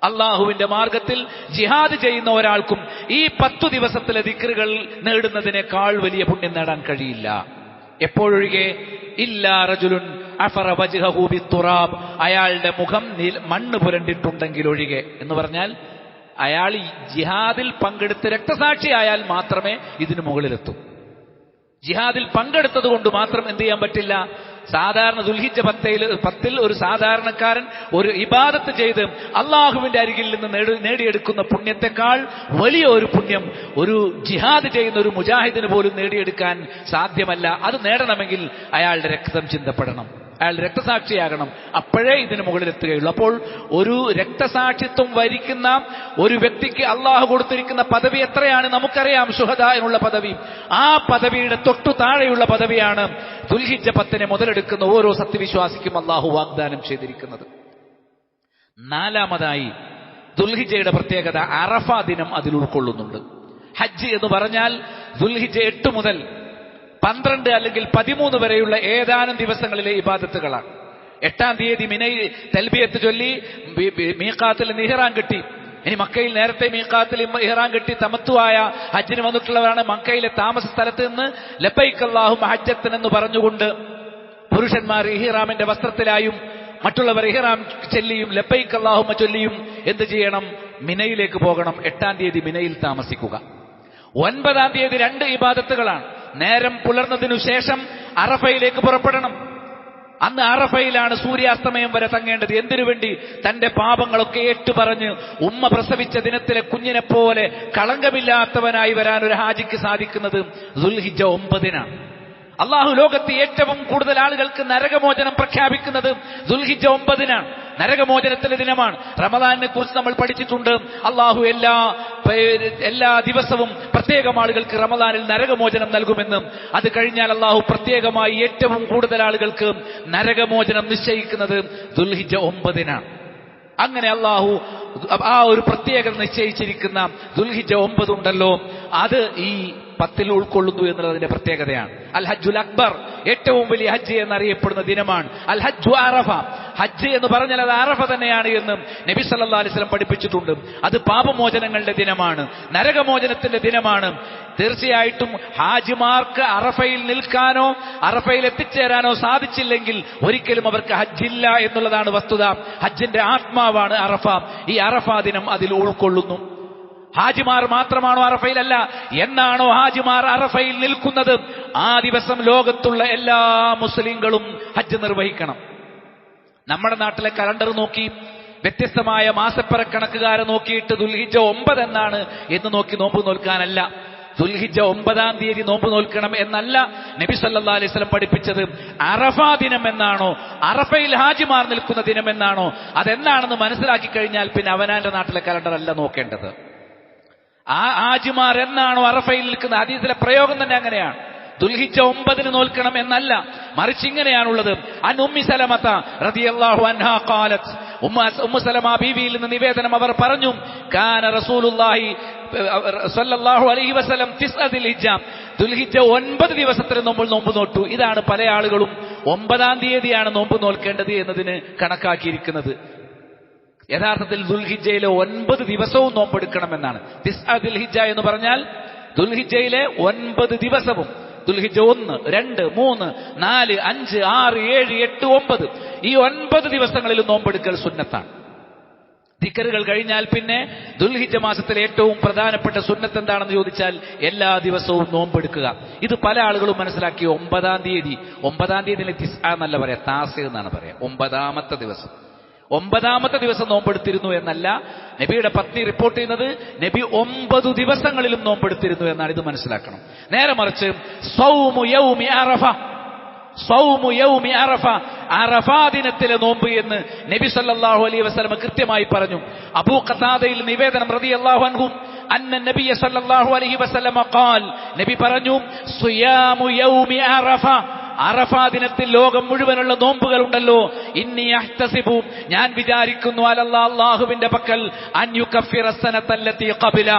അള്ളാഹുവിന്റെ മാർഗത്തിൽ ജിഹാദ് ചെയ്യുന്ന ഒരാൾക്കും ഈ 10 ദിവസത്തിലെ ദിക്റുകൾ നേടുന്നതിനേക്കാൾ വലിയ പുണ്യം നേടാൻ കഴിയില്ല. എപ്പോഴൊഴികെ ഇല്ലാ റജുലുൻ അഫറ വജ്ഹഹു ബിത്തുറാബ്, അയാളുടെ മുഖം മണ്ണ് പുരണ്ടിട്ടുണ്ടെങ്കിൽ ഒഴികെ. എന്ന് പറഞ്ഞാൽ അയാൾ ജിഹാദിൽ പങ്കെടുത്ത് രക്തസാക്ഷിയായാൽ മാത്രമേ ഇതിന് മുകളിലെത്തൂ. ജിഹാദിൽ പങ്കെടുത്തത് കൊണ്ട് മാത്രം എന്ത് ചെയ്യാൻ പറ്റില്ല? സാധാരണ ദുൽഹിജ്ജ 10 ഒരു സാധാരണക്കാരൻ ഒരു ഇബാദത്ത് ചെയ്ത് അള്ളാഹുവിന്റെ അരികിൽ നിന്ന് നേടിയെടുക്കുന്ന പുണ്യത്തെക്കാൾ വലിയ ഒരു പുണ്യം ഒരു ജിഹാദ് ചെയ്യുന്ന ഒരു മുജാഹിദിന് പോലും നേടിയെടുക്കാൻ സാധ്യമല്ല. അത് നേടണമെങ്കിൽ അയാളുടെ രക്തം ചിന്തപ്പെടണം, അയാൾ രക്തസാക്ഷിയാകണം, അപ്പോഴേ ഇതിന് മുകളിലെത്തുകയുള്ളൂ. അപ്പോൾ ഒരു രക്തസാക്ഷിത്വം വരിക്കുന്ന ഒരു വ്യക്തിക്ക് അള്ളാഹു കൊടുത്തിരിക്കുന്ന പദവി എത്രയാണ് നമുക്കറിയാം, ശുഹദാനുള്ള പദവി. ആ പദവിയുടെ തൊട്ടു താഴെയുള്ള പദവിയാണ് ദുൽഹിജ്ജ 10 മുതലെടുക്കുന്ന ഓരോ സത്യവിശ്വാസിക്കും അള്ളാഹു വാഗ്ദാനം ചെയ്തിരിക്കുന്നത്. നാലാമതായി ദുൽഹിജ്ജയുടെ പ്രത്യേകത അറഫ ദിനം അതിൽ ഉൾക്കൊള്ളുന്നുണ്ട്. ഹജ്ജ് എന്ന് പറഞ്ഞാൽ ദുൽഹിജ്ജ 8 മുതൽ 12 അല്ലെങ്കിൽ 13 വരെയുള്ള ഏതാനും ദിവസങ്ങളിലെ ഇബാദത്തുകളാണ്. 8-ാം തീയതി മിനയിൽ തൽബിയത്ത് ചൊല്ലി മീഖാത്തിൽ ഇഹ്റാം കെട്ടി. ഇനി മക്കയിൽ നേരത്തെ മീഖാത്തിൽ ഇഹ്റാം കെട്ടി തമത്തുആയ ഹജ്ജിന് വന്നിട്ടുള്ളവരാണ്. മക്കയിലെ താമസ സ്ഥലത്ത് നിന്ന് ലബ്ബൈക അല്ലാഹുമ്മ ഹജ്ജത്തൻ എന്ന് പറഞ്ഞുകൊണ്ട് പുരുഷന്മാർ ഇഹ്റാമിന്റെ വസ്ത്രത്തിലായും മറ്റുള്ളവർ ഇഹ്റാം ചൊല്ലിയും ലബ്ബൈക അല്ലാഹുമ്മ ചൊല്ലിയും എന്ത് ചെയ്യണം? മിനയിലേക്ക് പോകണം. 8-ാം തീയതി മിനയിൽ താമസിക്കുക. 9-ാം തീയതി 2 ഇബാദത്തുകളാണ്. നേരം പുലർന്നതിനു ശേഷം അറഫയിലേക്ക് പുറപ്പെടണം. അന്ന് അറഫയിലാണ് സൂര്യാസ്തമയം വരെ തങ്ങേണ്ടത്. എന്തിനു വേണ്ടി? തന്റെ പാപങ്ങളൊക്കെ ഏറ്റുപറഞ്ഞ് ഉമ്മ പ്രസവിച്ച ദിനത്തിലെ കുഞ്ഞിനെ പോലെ കളങ്കമില്ലാത്തവനായി വരാൻ ഒരു ഹാജിക്ക് സാധിക്കുന്നത് ദുൽഹിജ്ജ 9-നാണ്. അള്ളാഹു ലോകത്ത് ഏറ്റവും കൂടുതൽ ആളുകൾക്ക് നരകമോചനം പ്രഖ്യാപിക്കുന്നത് ദുൽഹിജ്ജ 9-നാണ്. നരകമോചനത്തിന്റെ ദിനമാണ്. റമദാനിനെ കുറിച്ച് നമ്മൾ പഠിച്ചിട്ടുണ്ട്. അള്ളാഹു എല്ലാ ദിവസവും പ്രത്യേകം ആളുകൾക്ക് റമദാനിൽ നരകമോചനം നൽകുമെന്നും അത് കഴിഞ്ഞാൽ അള്ളാഹു പ്രത്യേകമായി ഏറ്റവും കൂടുതൽ ആളുകൾക്ക് നരകമോചനം നിശ്ചയിക്കുന്നത് ദുൽഹിജ്ജ 9-നാണ്. അങ്ങനെ അള്ളാഹു ആ ഒരു പ്രത്യേകത നിശ്ചയിച്ചിരിക്കുന്ന ദുൽഹിജ്ജ 9 ഉണ്ടല്ലോ, അത് ഈ 10-ൽ ഉൾക്കൊള്ളുന്നു എന്നുള്ളതിന്റെ പ്രത്യേകതയാണ്. അൽ ഹജ്ജുൽ അക്ബർ, ഏറ്റവും വലിയ ഹജ്ജ് എന്നറിയപ്പെടുന്ന ദിനമാണ്. അൽ ഹജ്ജു അറഫ, ഹജ്ജ് എന്ന് പറഞ്ഞാൽ അത് അറഫ തന്നെയാണ് എന്നും നബി സല്ലല്ലാഹു അലൈഹി വസല്ലം പഠിപ്പിച്ചിട്ടുണ്ട്. അത് പാപമോചനങ്ങളുടെ ദിനമാണ്, നരകമോചനത്തിന്റെ ദിനമാണ്. തീർച്ചയായിട്ടും ഹാജിമാർക്ക് അറഫയിൽ നിൽക്കാനോ അറഫയിൽ എത്തിച്ചേരാനോ സാധിച്ചില്ലെങ്കിൽ ഒരിക്കലും അവർക്ക് ഹജ്ജില്ല എന്നുള്ളതാണ് വസ്തുത. ഹജ്ജിന്റെ ആത്മാവാണ് അറഫ. ഈ അറഫ ദിനം അതിൽ ഉൾക്കൊള്ളുന്നു. ഹാജിമാർ മാത്രമാണോ അറഫയിലല്ല? എന്നാണോ ഹാജിമാർ അറഫയിൽ നിൽക്കുന്നത്, ആ ദിവസം ലോകത്തുള്ള എല്ലാ മുസ്ലിങ്ങളും ഹജ്ജ് നിർവഹിക്കണം. നമ്മുടെ നാട്ടിലെ കലണ്ടർ നോക്കി, വ്യത്യസ്തമായ മാസപ്പറക്കണക്കുകാരെ നോക്കിയിട്ട് ദുൽഹിജ്ജ 9 എന്നാണ് എന്ന് നോക്കി നോമ്പ് നോൽക്കാനല്ല. ദുൽഹിജ്ജ 9-ാം തീയതി നോമ്പ് നോൽക്കണം എന്നല്ല നബി സല്ലല്ലാഹു അലൈഹി വസല്ലം പഠിപ്പിച്ചത്. അറഫാ ദിനം എന്നാണോ, അറഫയിൽ ഹാജിമാർ നിൽക്കുന്ന ദിനം എന്നാണോ, അതെന്താണെന്ന് മനസ്സിലാക്കി കഴിഞ്ഞാൽ പിന്നെ അവനാന്റെ നാട്ടിലെ കലണ്ടർ അല്ല നോക്കേണ്ടത്. ആ ഹാജിമാർ എന്നാണോ അറഫയിൽ നിൽക്കുന്ന ഹദീസിലെ പ്രയോഗം തന്നെ അങ്ങനെയാണ്. ദുൽഹിജ്ജ 9-ന് നോൽക്കണം എന്നല്ല, മറിച്ച് ഇങ്ങനെയാണുള്ളത്. അൻ ഉമ്മി സലമത റളിയല്ലാഹു അൻഹാ ഖാലത്, ഉമ്മു സലമ ബീവിയിൽ നിന്ന് നിവേദനം, അവർ പറഞ്ഞു, കാന റസൂലുള്ളാഹി സ്വല്ലല്ലാഹു അലൈഹി വസല്ലം 9 ദുൽഹിജ്ജ, ദുൽഹിജ്ജ 9 ദിവസത്തിന് നമ്മൾ നോമ്പ് നോട്ടു. ഇതാണ് പല ആളുകളും 9-ാം തീയതിയാണ് നോമ്പ് നോൽക്കേണ്ടത് എന്നതിന് കണക്കാക്കിയിരിക്കുന്നത്. യഥാർത്ഥത്തിൽ ദുൽഹിജ്ജയിലെ 9 ദിവസവും നോമ്പെടുക്കണമെന്നാണ്. 9 ദുൽഹിജ്ജ എന്ന് പറഞ്ഞാൽ ദുൽഹിജ്ജയിലെ 9 ദിവസവും, ദുൽഹിജ്ജ 1, 2, 3, 4, 5, 6, 7, 8, 9 ഈ 9 ദിവസങ്ങളിൽ നോമ്പെടുക്കൽ സുന്നത്താണ്. ദിക്റുകൾ കഴിഞ്ഞാൽ പിന്നെ ദുൽഹിജ്ജ മാസത്തിലെ ഏറ്റവും പ്രധാനപ്പെട്ട സുന്നത്ത് എന്താണെന്ന് ചോദിച്ചാൽ എല്ലാ ദിവസവും നോമ്പെടുക്കുക. ഇത് പല ആളുകളും മനസ്സിലാക്കി 9-ാം തീയതി, 9-ാം തീയതി തിസ്ആ എന്നല്ല പറയാ, താസ് എന്നാണ് പറയാ. 9-ാമത്തെ ദിവസം, 9-ാമത്തെ ദിവസം നോമ്പെടുത്തിരുന്നു എന്നല്ല നബിയുടെ പത്നി റിപ്പോർട്ട് ചെയ്യുന്നത്. നബി 9 ദിവസങ്ങളിലും നോമ്പെടുത്തിരുന്നു എന്നാണ്. ഇത് മനസ്സിലാക്കണം. നേരെ മറിച്ച് സൗമു യൗമി അറഫ, സൗമു യൗമി അറഫ, അറഫാ ദിനത്തിലെ നോമ്പ് എന്ന് നബി സല്ലല്ലാഹു അലൈഹി വസല്ലം കൃത്യമായി പറഞ്ഞു. അബൂ ഖതാദയിൽ നിവേദനം റളിയല്ലാഹു അൻഹു അന്ന നബി സല്ലല്ലാഹു അലൈഹി വസല്ലം ഖാൽ, നബി പറഞ്ഞു, സിയാമു യൗമി അറഫ, അറഫാ ദിനത്തിൽ ലോകം മുഴുവനുള്ള നോമ്പുകൾ ഉണ്ടല്ലോ, ഇന്നി അഹ്തസിബു, ഞാൻ വിചാരിക്കുന്നു, അലല്ലാഹ്, അല്ലാഹുവിന്റെ പക്കൽ, അൻ യുകഫിറ സനതല്ലതി ഖബല,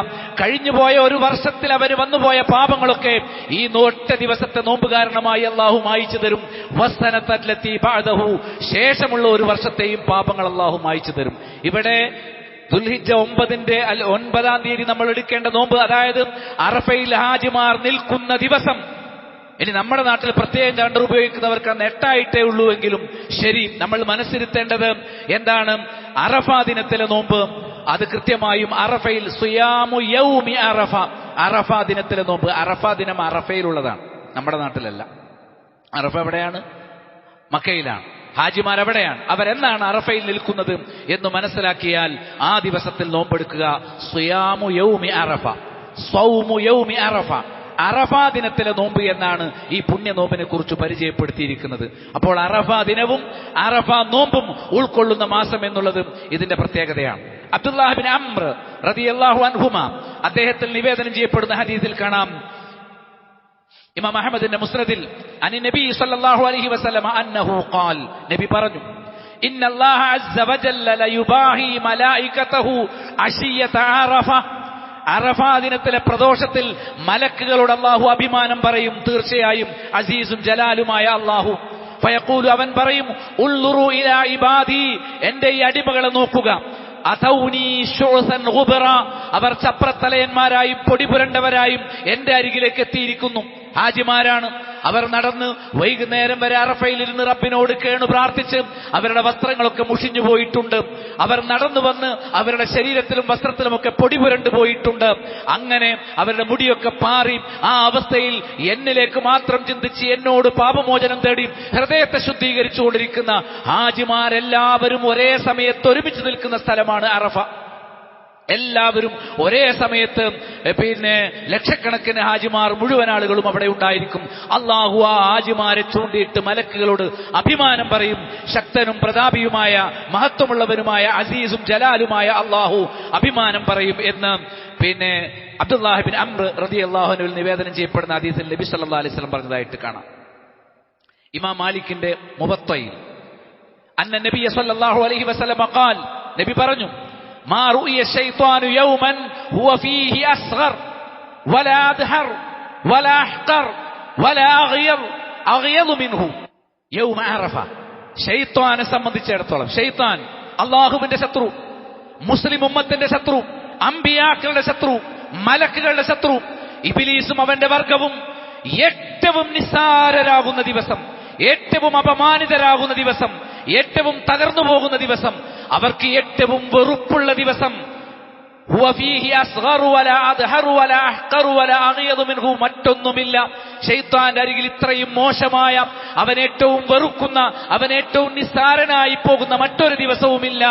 കഴിഞ്ഞുപോയ ഒരു വർഷത്തിൽ അവന് വന്നുപോയ പാപങ്ങളൊക്കെ ഈ 9 ദിവസത്തെ നോമ്പ് കാരണമായി അല്ലാഹു മായിച്ചു തരും. വസനതല്ലതി ബഅദഹു, ശേഷമുള്ള ഒരു വർഷത്തെയും പാപങ്ങൾ അല്ലാഹു മായിച്ചു തരും. ഇവിടെ ദുൽഹിജ്ജ 9-ാം തീയതി നമ്മൾ എടുക്കേണ്ട നോമ്പ്, അതായത് അറഫയിൽ ഹാജിമാർ നിൽക്കുന്ന ദിവസം. ഇനി നമ്മുടെ നാട്ടിൽ പ്രത്യേകം കലണ്ടർ ഉപയോഗിക്കുന്നവർക്ക് അന്ന് 8 ഉള്ളൂവെങ്കിലും ശരി, നമ്മൾ മനസ്സിരുത്തേണ്ടത് എന്താണ്? അറഫാ ദിനത്തിലെ നോമ്പ് അത് കൃത്യമായും അറഫയിൽ, സിയാമു യൗമി അറഫ, അറഫാ ദിനത്തിലെ നോമ്പ്. അറഫാ ദിനം അറഫയിലുള്ളതാണ്, നമ്മുടെ നാട്ടിലല്ല. അറഫ എവിടെയാണ്? മക്കയിലാണ്. ഹാജിമാർ എവിടെയാണ്? അവരെന്നാണ് അറഫയിൽ നിൽക്കുന്നത് എന്ന് മനസ്സിലാക്കിയാൽ ആ ദിവസത്തിൽ നോമ്പെടുക്കുക. സിയാമു യൗമി അറഫ, സൗമു യൗമി അറഫ, അറഫാ ദിനത്തിലെ നോമ്പ് എന്നാണ് ഈ പുണ്യ നോമ്പിനെ കുറിച്ച് പരിചയപ്പെടുത്തിയിരിക്കുന്നത്. അപ്പോൾ അറഫാ ദിനവും അറഫാ നോമ്പും ഉൾക്കൊള്ളുന്ന മാസം എന്നുള്ളത് ഇതിന്റെ പ്രത്യേകതയാണ്. അബ്ദുല്ലാഹ് ബിൻ അംർ റളിയല്ലാഹു അൻഹുമ അദ്ദേഹത്തിൽ നിവേദനം ചെയ്യപ്പെടുന്ന ഹദീസിൽ കാണാം, ഇമാം അഹ്മദിന്റെ മുസ്നദിൽ, അനി നബി സല്ലല്ലാഹു അലൈഹി വസല്ലം അന്നഹു ഖാൽ, നബി പറഞ്ഞു, ഇന്നല്ലാഹ അസ്സ വജല്ല ലയുബാഹി മലായികതഹു അശിയത അറഫ, അറഫാ ദിനത്തിലെ പ്രദോഷത്തിൽ മലക്കുകളോട് അല്ലാഹു അഭിമാനം പറയും. തീർച്ചയായും അസീസും ജലാലുമായ അല്ലാഹു. ഫയഖൂലു, അവൻ പറയും, ഉൾളുറു ഇലാ ഇബാദി, എന്റെ ഈ അടിമകളെ നോക്കുക. അതൗനി ശുഅസൻ ഗുബറ, അവർ ചപ്രത്തലയന്മാരായും പൊടിപുരണ്ടവരായും എന്റെ അരികിലേക്ക് എത്തിയിരിക്കുന്നു. ഹാജിമാരാണ്. അവർ നടന്ന് വൈകുന്നേരം വരെ അറഫയിലിരുന്ന് റബ്ബിനോട് കേണു പ്രാർത്ഥിച്ച് അവരുടെ വസ്ത്രങ്ങളൊക്കെ മുഷിഞ്ഞു പോയിട്ടുണ്ട്. അവർ നടന്നു വന്ന് അവരുടെ ശരീരത്തിലും വസ്ത്രത്തിലുമൊക്കെ പൊടി പുരണ്ടു പോയിട്ടുണ്ട്. അങ്ങനെ അവരുടെ മുടിയൊക്കെ പാറി ആ അവസ്ഥയിൽ എന്നിലേക്ക് മാത്രം ചിന്തിച്ച് എന്നോട് പാപമോചനം തേടി ഹൃദയത്തെ ശുദ്ധീകരിച്ചുകൊണ്ടിരിക്കുന്ന ഹാജിമാരെല്ലാവരും ഒരേ സമയത്ത് ഒരുമിച്ച് നിൽക്കുന്ന സ്ഥലമാണ് അറഫ. എല്ലാവരും ഒരേ സമയത്ത്, പിന്നെ ലക്ഷക്കണക്കിന് ഹാജിമാർ, മുഴുവൻ ആളുകളും അവിടെ ഉണ്ടായിരിക്കും. അള്ളാഹു ആ ഹാജിമാരെ ചൂണ്ടിയിട്ട് മലക്കുകളോട് അഭിമാനം പറയും. ശക്തനും പ്രതാപിയുമായ മഹത്വമുള്ളവനുമായ അസീസും ജലാലുമായ അള്ളാഹു അഭിമാനം പറയും എന്ന് പിന്നെ അബ്ദുല്ലാഹ് ബിൻ അംർ റളിയല്ലാഹു അൻഹു നിവേദനം ചെയ്യപ്പെടുന്ന ഹദീസിൽ നബി സല്ലല്ലാഹു അലൈഹി വസല്ലം പറഞ്ഞതായിട്ട് കാണാം. ഇമാം മാലിക്കിന്റെ മുവത്തയിൽ അന്ന നബി സല്ലല്ലാഹു അലൈഹി വസല്ലം ഖാൽ, നബി പറഞ്ഞു, മാ റുഇയ ശൈത്വാനു യൗമൻ ഹുവ ഫീഹി അസ്ഗർ വലാ അദ്ഹർ വലാ അഹ്ഖർ വലാ അഗ്യദ് മിൻഹു യൗമ അറഫ. ശൈത്വാനെ സംബന്ധിച്ചിടത്തോളം, ശൈത്താൻ അല്ലാഹുവിന്റെ ശത്രു, മുസ്ലിം ഉമ്മത്തിന്റെ ശത്രു, അമ്പിയാക്കളുടെ ശത്രു, മലക്കുകളുടെ ശത്രു, ഇബ്ലീസും അവന്റെ വർഗവും ഏറ്റവും നിസ്സാരരാകുന്ന ദിവസം, ഏറ്റവും അപമാനിതരാകുന്ന ദിവസം, ഏറ്റവും തകർന്നു പോകുന്ന ദിവസം, അവർക്ക് ഏറ്റവും വെറുപ്പുള്ള ദിവസം, ഹുവ ഫീഹി അസ്ഗറു വലാ അദ്ഹറു വലാ അഹ്ഖറു വലാ അഗ്യദു മിൻഹു, മറ്റൊന്നുമില്ല ശൈത്താന്റെ അരികിൽ ഇത്രയും മോശമായ, അവൻ ഏറ്റവും വെറുക്കുന്ന, അവൻ ഏറ്റവും നിസ്സാരനായി പോകുന്ന മറ്റൊരു ദിവസവുമില്ല.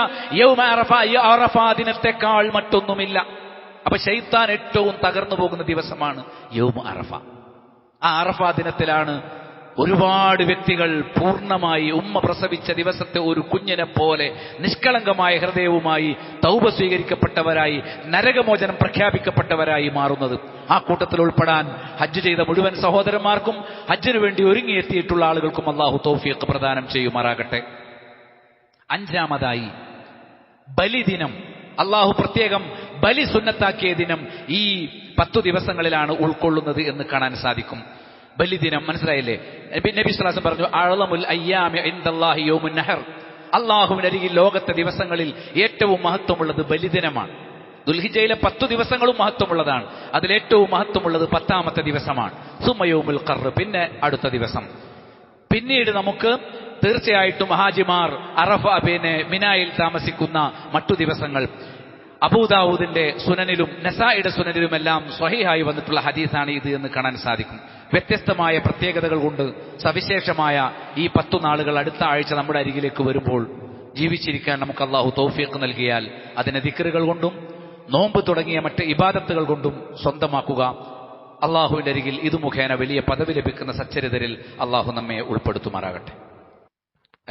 യൗമ അറഫ, ഈ അറഫാ ദിനത്തെക്കാൾ മറ്റൊന്നുമില്ല. അപ്പൊ ശൈത്താൻ ഏറ്റവും തകർന്നു പോകുന്ന ദിവസമാണ് യൗമ അറഫ. ആ അറഫാ ദിനത്തിലാണ് ഒരുപാട് വ്യക്തികൾ പൂർണ്ണമായി ഉമ്മ പ്രസവിച്ച ദിവസത്തെ ഒരു കുഞ്ഞിനെ പോലെ നിഷ്കളങ്കമായ ഹൃദയവുമായി തൗബ സ്വീകരിക്കപ്പെട്ടവരായി, നരകമോചനം പ്രഖ്യാപിക്കപ്പെട്ടവരായി മാറുന്നത്. ആ കൂട്ടത്തിൽ ഉൾപ്പെടാൻ ഹജ്ജ് ചെയ്ത മുഴുവൻ സഹോദരന്മാർക്കും ഹജ്ജിനു വേണ്ടി ഒരുങ്ങിയെത്തിയിട്ടുള്ള ആളുകൾക്കും അല്ലാഹു തൗഫീഖ് പ്രദാനം ചെയ്യുമാറാകട്ടെ. അഞ്ചാമതായി ബലിദിനം. അല്ലാഹു പ്രത്യേകം ബലി സുന്നത്താക്കിയ ദിനം ഈ 10 ദിവസങ്ങളിലാണ് ഉൾക്കൊള്ളുന്നത് എന്ന് കാണാൻ സാധിക്കും. ബലിദിനം മനസ്സിലായില്ലേ? നബി സ്വല്ലല്ലാഹു അലൈഹി വസല്ലം പറഞ്ഞു, അഅ്ളമുൽ അയ്യാമി ഇൻദല്ലാഹി യൗമുൻ നഹർ. അല്ലാഹുവിന്റെ അരികിൽ ലോകത്തെ ദിവസങ്ങളിൽ ഏറ്റവും മഹത്വമുള്ളത് ബലിദിനമാണ്. ദുൽഹിജ്ജയിലെ 10 ദിവസങ്ങളും മഹത്വമുള്ളതാണ്. അതിലേറ്റവും മഹത്വമുള്ളത് 10ാമത്തെ ദിവസമാണ്, സുമ്മ യൗമുൽ ഖർ, പിന്നെ അടുത്ത ദിവസം. പിന്നീട് നമുക്ക് തീർച്ചയായിട്ടും ഹാജിമാർ അറഫ പിന്നെ മിനായിൽ താമസിക്കുന്ന മറ്റു ദിവസങ്ങൾ അബൂദാവൂദിന്റെ സുനനിലും നസായിയുടെ സുനനിലുമെല്ലാം സ്വഹീഹായി വന്നിട്ടുള്ള ഹദീസാണ് ഇത് എന്ന് കാണാൻ സാധിക്കും. വ്യത്യസ്തമായ പ്രത്യേകതകൾ കൊണ്ട് സവിശേഷമായ ഈ 10 നാളുകൾ അടുത്ത ആഴ്ച നമ്മുടെ അരികിലേക്ക് വരുമ്പോൾ ജീവിച്ചിരിക്കാൻ നമുക്ക് അല്ലാഹു തൗഫീഖ് നൽകിയാൽ അതിനെ ദിക്റുകൾ കൊണ്ടും നോമ്പ് തുടങ്ങിയ മറ്റ് ഇബാദത്തുകൾ കൊണ്ടും സ്വന്തമാക്കുക. അല്ലാഹുവിന്റെ അരികിൽ ഇത് മുഖേന വലിയ പദവി ലഭിക്കുന്ന സച്ചരിതരിൽ അല്ലാഹു നമ്മെ ഉൾപ്പെടുത്തുമാറാകട്ടെ.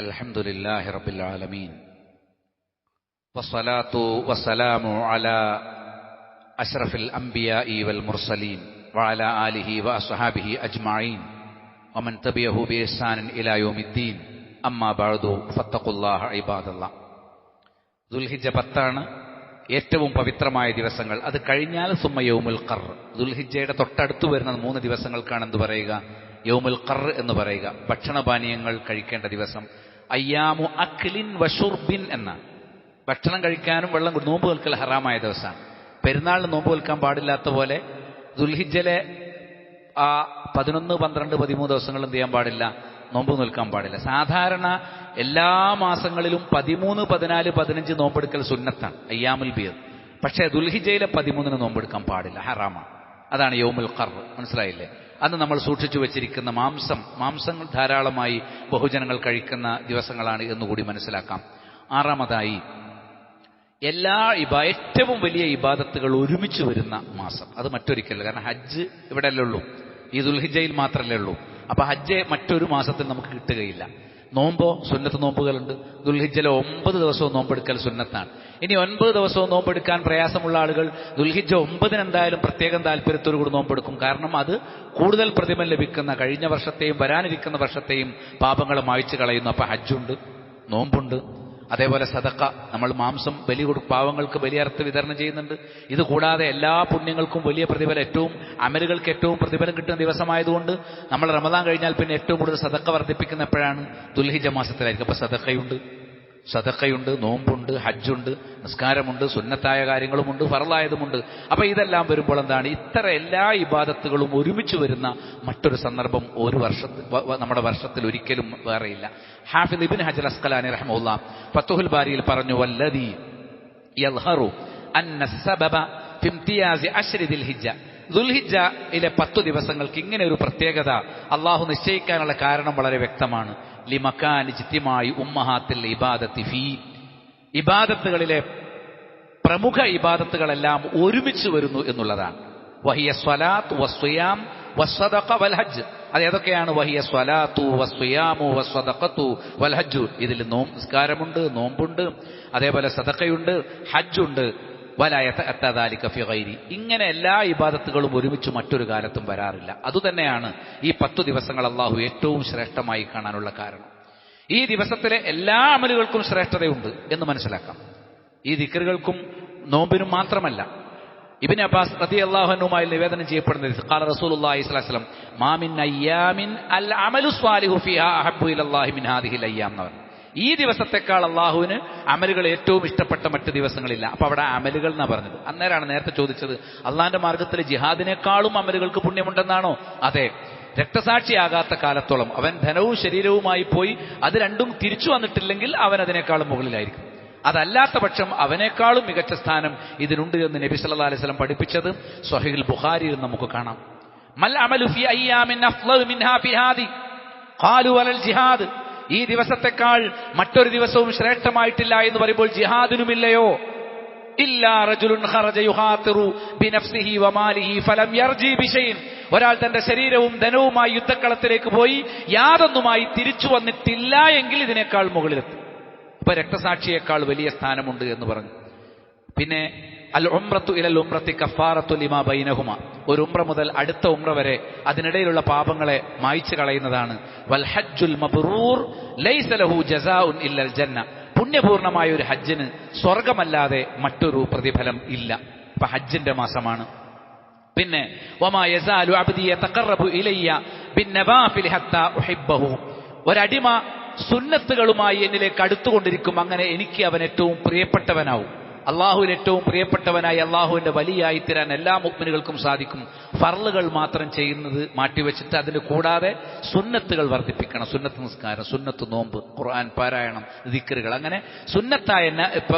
അൽഹംദുലില്ലാഹി റബ്ബിൽ ആലമീൻ വസ്സലാത്തു വസ്സലാമു അലാ അഷ്റഫിൽ അംബിയാഇ വൽ മുർസലീൻ വഅലാ ആലിഹി വഅസ്ഹാബിഹി അജ്മഈൻ വമൻ തബിഅഹു ബിഇഹ്സാനിൻ ഇലാ യൗമിദ്ദീൻ. അമ്മാ ബഅദു ഫത്തഖുല്ലാഹ ഇബാദല്ലാഹ്. ദുൽഹിജ്ജ 10 ഏറ്റവും പവിത്രമായ ദിവസങ്ങൾ. അത് കഴിഞ്ഞാൽ സുമ്മ യൗമുൽ ഖർ. ദുൽഹിജ്ജയുടെ തൊട്ടടുത്ത് വരുന്ന 3 ദിവസങ്ങൾക്കാണ് എന്ത് പറയുക? യൗമുൽ ഖർ എന്ന് പറയുക. ഭക്ഷണപാനീയങ്ങൾ കഴിക്കേണ്ട ദിവസം. അയ്യാമു അക്ലിൻ വശുർബിൻ എന്നാണ്. ഭക്ഷണം കഴിക്കാനും വെള്ളം നോമ്പ് നിൽക്കൽ ഹറാമായ ദിവസമാണ്. പെരുന്നാളിന് നോമ്പ് നിൽക്കാൻ പാടില്ലാത്ത പോലെ ദുൽഹിജ്ജയിലെ ആ 11, 12, 13 ദിവസങ്ങൾ എന്ത് ചെയ്യാൻ പാടില്ല? നോമ്പ് നിൽക്കാൻ പാടില്ല. സാധാരണ എല്ലാ മാസങ്ങളിലും 13, 14, 15 നോമ്പെടുക്കൽ സുന്നത്താണ്, അയ്യാമുൽ ബീദ്. പക്ഷേ ദുൽഹിജ്ജയിലെ 13 നോമ്പെടുക്കാൻ പാടില്ല, ഹറാമാണ്. അതാണ് യൗമുൽ ഖർ. മനസ്സിലായില്ലേ? അന്ന് നമ്മൾ സൂക്ഷിച്ചു വെച്ചിരിക്കുന്ന മാംസങ്ങൾ ധാരാളമായി ബഹുജനങ്ങൾ കഴിക്കുന്ന ദിവസങ്ങളാണ് എന്നുകൂടി മനസ്സിലാക്കാം. 6ാമതായി ഏറ്റവും വലിയ ഇബാദത്തുകൾ ഒരുമിച്ച് വരുന്ന മാസം. അത് മറ്റൊരിക്കലല്ല. കാരണം ഹജ്ജ് ഇവിടെയല്ലേ ഉള്ളൂ, ഈ ദുൽഹിജ്ജയിൽ മാത്രമല്ലേ ഉള്ളൂ. അപ്പൊ ഹജ്ജ് മറ്റൊരു മാസത്തിൽ നമുക്ക് കിട്ടുകയില്ല. നോമ്പോ സുന്നത്ത് നോമ്പുകളുണ്ട്. ദുൽഹിജ്ജയിലെ 9 ദിവസവും നോമ്പെടുക്കൽ സുന്നത്താണ്. ഇനി 9 ദിവസവും നോമ്പെടുക്കാൻ പ്രയാസമുള്ള ആളുകൾ ദുൽഹിജ്ജ 9 എന്തായാലും പ്രത്യേകം താല്പര്യത്തോടു കൂടി നോമ്പെടുക്കും. കാരണം അത് കൂടുതൽ പ്രതിഫലം ലഭിക്കുന്ന, കഴിഞ്ഞ വർഷത്തെയും വരാനിരിക്കുന്ന വർഷത്തെയും പാപങ്ങളെ മായ്ച്ചു കളയുന്നു. അപ്പൊ ഹജ്ജുണ്ട്, നോമ്പുണ്ട്, അതേപോലെ സദഖ, നമ്മൾ മാംസം പാവങ്ങൾക്ക് ബലിയർത്ത് വിതരണം ചെയ്യുന്നുണ്ട്. ഇത് കൂടാതെ എല്ലാ പുണ്യങ്ങൾക്കും വലിയ പ്രതിഫലം, അമലുകൾക്ക് ഏറ്റവും പ്രതിഫലം കിട്ടുന്ന ദിവസമായതുകൊണ്ട് നമ്മൾ റമദാൻ കഴിഞ്ഞാൽ പിന്നെ ഏറ്റവും കൂടുതൽ സദഖ വർദ്ധിപ്പിക്കുന്ന എപ്പോഴാണ്? ദുൽഹിജ്ജ മാസത്തിലായിരിക്കും. അപ്പൊ സദഖയുണ്ട്, നോമ്പുണ്ട്, ഹജ്ജുണ്ട്, നിസ്കാരമുണ്ട്, സുന്നത്തായ കാര്യങ്ങളുമുണ്ട്, ഫർളായതുമുണ്ട്. അപ്പൊ ഇതെല്ലാം വരുമ്പോൾ എന്താണ്? എല്ലാ ഇബാദത്തുകളും ഒരുമിച്ച് വരുന്ന മറ്റൊരു സന്ദർഭം നമ്മുടെ വർഷത്തിൽ ഒരിക്കലും വേറെയില്ല. ഹാഫിദ് ഇബ്നു ഹജർ അസ്ഖലാനി റഹ്മഹുല്ലാ ഫത്ഹുൽ ബാരിയിൽ പറഞ്ഞു, വല്ലദീ യൽഹറു അന്ന സബബ ഫി ഇംതിയാസി അശ്രി ദിൽഹിജ്ജ. ദുൽഹിജ്ജയിലെ 10 ദിവസങ്ങൾക്ക് ഇങ്ങനെ ഒരു പ്രത്യേകത അള്ളാഹു നിശ്ചയിക്കാനുള്ള കാരണം വളരെ വ്യക്തമാണ്. ലിമകാൻ ഇജ്തിമായി ഉമ്മഹാത്തിൽ ഇബാദത്തി ഫീ. ഇബാദത്തുകളിലെ പ്രമുഖ ഇബാദത്തുകളെല്ലാം ഒരുമിച്ച് വരുന്നു എന്നുള്ളതാണ്. വഹിയ സ്വലാത്ത് വസ്സിയാം വസ്സദഖ വൽഹജ്ജ്. അത് ഏതൊക്കെയാണ്? വഹിയ സ്വലാത്തു വസ്സിയാമു വസ്സദഖത്തു വൽഹജ്ജ്. ഇതിൽ നിസ്കാരമുണ്ട്, നോമ്പുണ്ട്, അതേപോലെ സദഖയുണ്ട്, ഹജ്ജുണ്ട്. ഇങ്ങനെ എല്ലാ ഇബാദത്തുകളും ഒരുമിച്ച് മറ്റൊരു കാലത്തും വരാറില്ല. അതുതന്നെയാണ് ഈ 10 ദിവസങ്ങൾ അള്ളാഹു ഏറ്റവും ശ്രേഷ്ഠമായി കാണാനുള്ള കാരണം. ഈ ദിവസത്തിലെ എല്ലാ അമലുകൾക്കും ശ്രേഷ്ഠതയുണ്ട് എന്ന് മനസ്സിലാക്കാം. ഈ ദിക്റുകൾക്കും നോമ്പിനും മാത്രമല്ല. ഇബ്നു അബ്ബാസ് റളിയല്ലാഹു അൻഹുമായി നിവേദനം ചെയ്യപ്പെടുന്നത് ഖാല റസൂലുള്ളാഹി സ്വല്ലല്ലാഹു അലൈഹി വസല്ലം മാ മിൻ അയ്യാമിൻ അൽ അമലു സ്വാലിഹു ഫീഹാ അഹബ്ബു ഇലല്ലാഹി മിൻ ഹാദിഹിൽ അയ്യാം എന്ന് പറഞ്ഞു. ഈ ദിവസത്തെക്കാൾ അള്ളാഹുവിന് അമലുകൾ ഏറ്റവും ഇഷ്ടപ്പെട്ട മറ്റ് ദിവസങ്ങളില്ല. അപ്പൊ അവിടെ അമലുകൾ എന്നാ പറഞ്ഞത്. അന്നേരമാണ് നേരത്തെ ചോദിച്ചത്, അള്ളാഹിന്റെ മാർഗത്തിൽ ജിഹാദിനേക്കാളും അമലുകൾക്ക് പുണ്യമുണ്ടെന്നാണോ? അതെ. രക്തസാക്ഷിയാകാത്ത കാലത്തോളം അവൻ ധനവും ശരീരവുമായി പോയി അത് രണ്ടും തിരിച്ചു വന്നിട്ടില്ലെങ്കിൽ അവൻ അതിനേക്കാളും മുകളിലായിരിക്കും. അതല്ലാത്ത പക്ഷം അവനേക്കാളും മികച്ച സ്ഥാനം ഇതിനുണ്ട് എന്ന് നബി സല്ലല്ലാഹു അലൈഹി വസല്ലം പഠിപ്പിച്ചത് സ്വഹീഹുൽ ബുഖാരിയിൽ നമുക്ക് കാണാം. മൽ അമലു ഫി അയ്യാമിൻ അഫ്ളൽ മിൻഹാ ഫി ഹാദി ഖാലു വലൽ ജിഹാദ്. ഈ ദിവസത്തെക്കാൾ മറ്റൊരു ദിവസവും ശ്രേഷ്ഠമായിട്ടില്ല എന്ന് പറയുമ്പോൾ ജിഹാദിനുമില്ലയോ? ഇല്ലാ റജുലുൻ ഖറജ യുഖാതിറു ബിനഫ്സിഹി വമാലിഹി ഫലം യർജി ബിശൈഇൻ. ഒരാൾ തന്റെ ശരീരവും ധനവുമായി യുദ്ധക്കളത്തിലേക്ക് പോയി യാതൊന്നുമായി തിരിച്ചു വന്നിട്ടില്ല എങ്കിൽ ഇതിനേക്കാൾ മുകളിലെത്തും. ഇപ്പൊ രക്തസാക്ഷിയേക്കാൾ വലിയ സ്ഥാനമുണ്ട് എന്ന് പറഞ്ഞു. പിന്നെ അൽ ഉംറത്തു ഇലൽ ഉംറത്തി കഫാറത്തു ലിമാ ബൈനഹുമ. ഒരു ഉംറ മുതൽ അടുത്ത ഉംറ വരെ അതിനിടയിലുള്ള പാപങ്ങളെ മായ്ച്ചു കളയുന്നതാണ്. വൽ ഹജ്ജുൽ മബ്റൂർ ലൈസ ലഹു ജസാഉൻ ഇല്ലൽ ജന്ന. പുണ്യപൂർണമായ ഒരു ഹജ്ജിന് സ്വർഗമല്ലാതെ മറ്റൊരു പ്രതിഫലം ഇല്ല. ഇപ്പൊ ഹജ്ജിന്റെ മാസമാണ്. പിന്നെ വമാ യസാലു അബ്ദി യതഖറബു ഇലയ്യ ബിന്നവാഫിൽ ഹത്താ ഉഹിബ്ബഹു. ഒരടിമ സുന്നത്തുകളുമായി എന്നിലേക്ക് അടുത്തുകൊണ്ടിരിക്കും, അങ്ങനെ എനിക്ക് അവൻ ഏറ്റവും പ്രിയപ്പെട്ടവനാവും. അള്ളാഹുവിന് ഏറ്റവും പ്രിയപ്പെട്ടവനായി അള്ളാഹുവിന്റെ വലിയായി തീരാൻ എല്ലാ മുഅ്മിനുകൾക്കും സാധിക്കും. ഫർളുകൾ മാത്രം ചെയ്യുന്നത് മാറ്റിവെച്ചിട്ട് അതിന് കൂടാതെ സുന്നത്തുകൾ വർദ്ധിപ്പിക്കണം. സുന്നത്ത് നിസ്കാരം, സുന്നത്ത് നോമ്പ്, ഖുർആൻ പാരായണം, ദിക്റുകൾ, അങ്ങനെ സുന്നത്തായ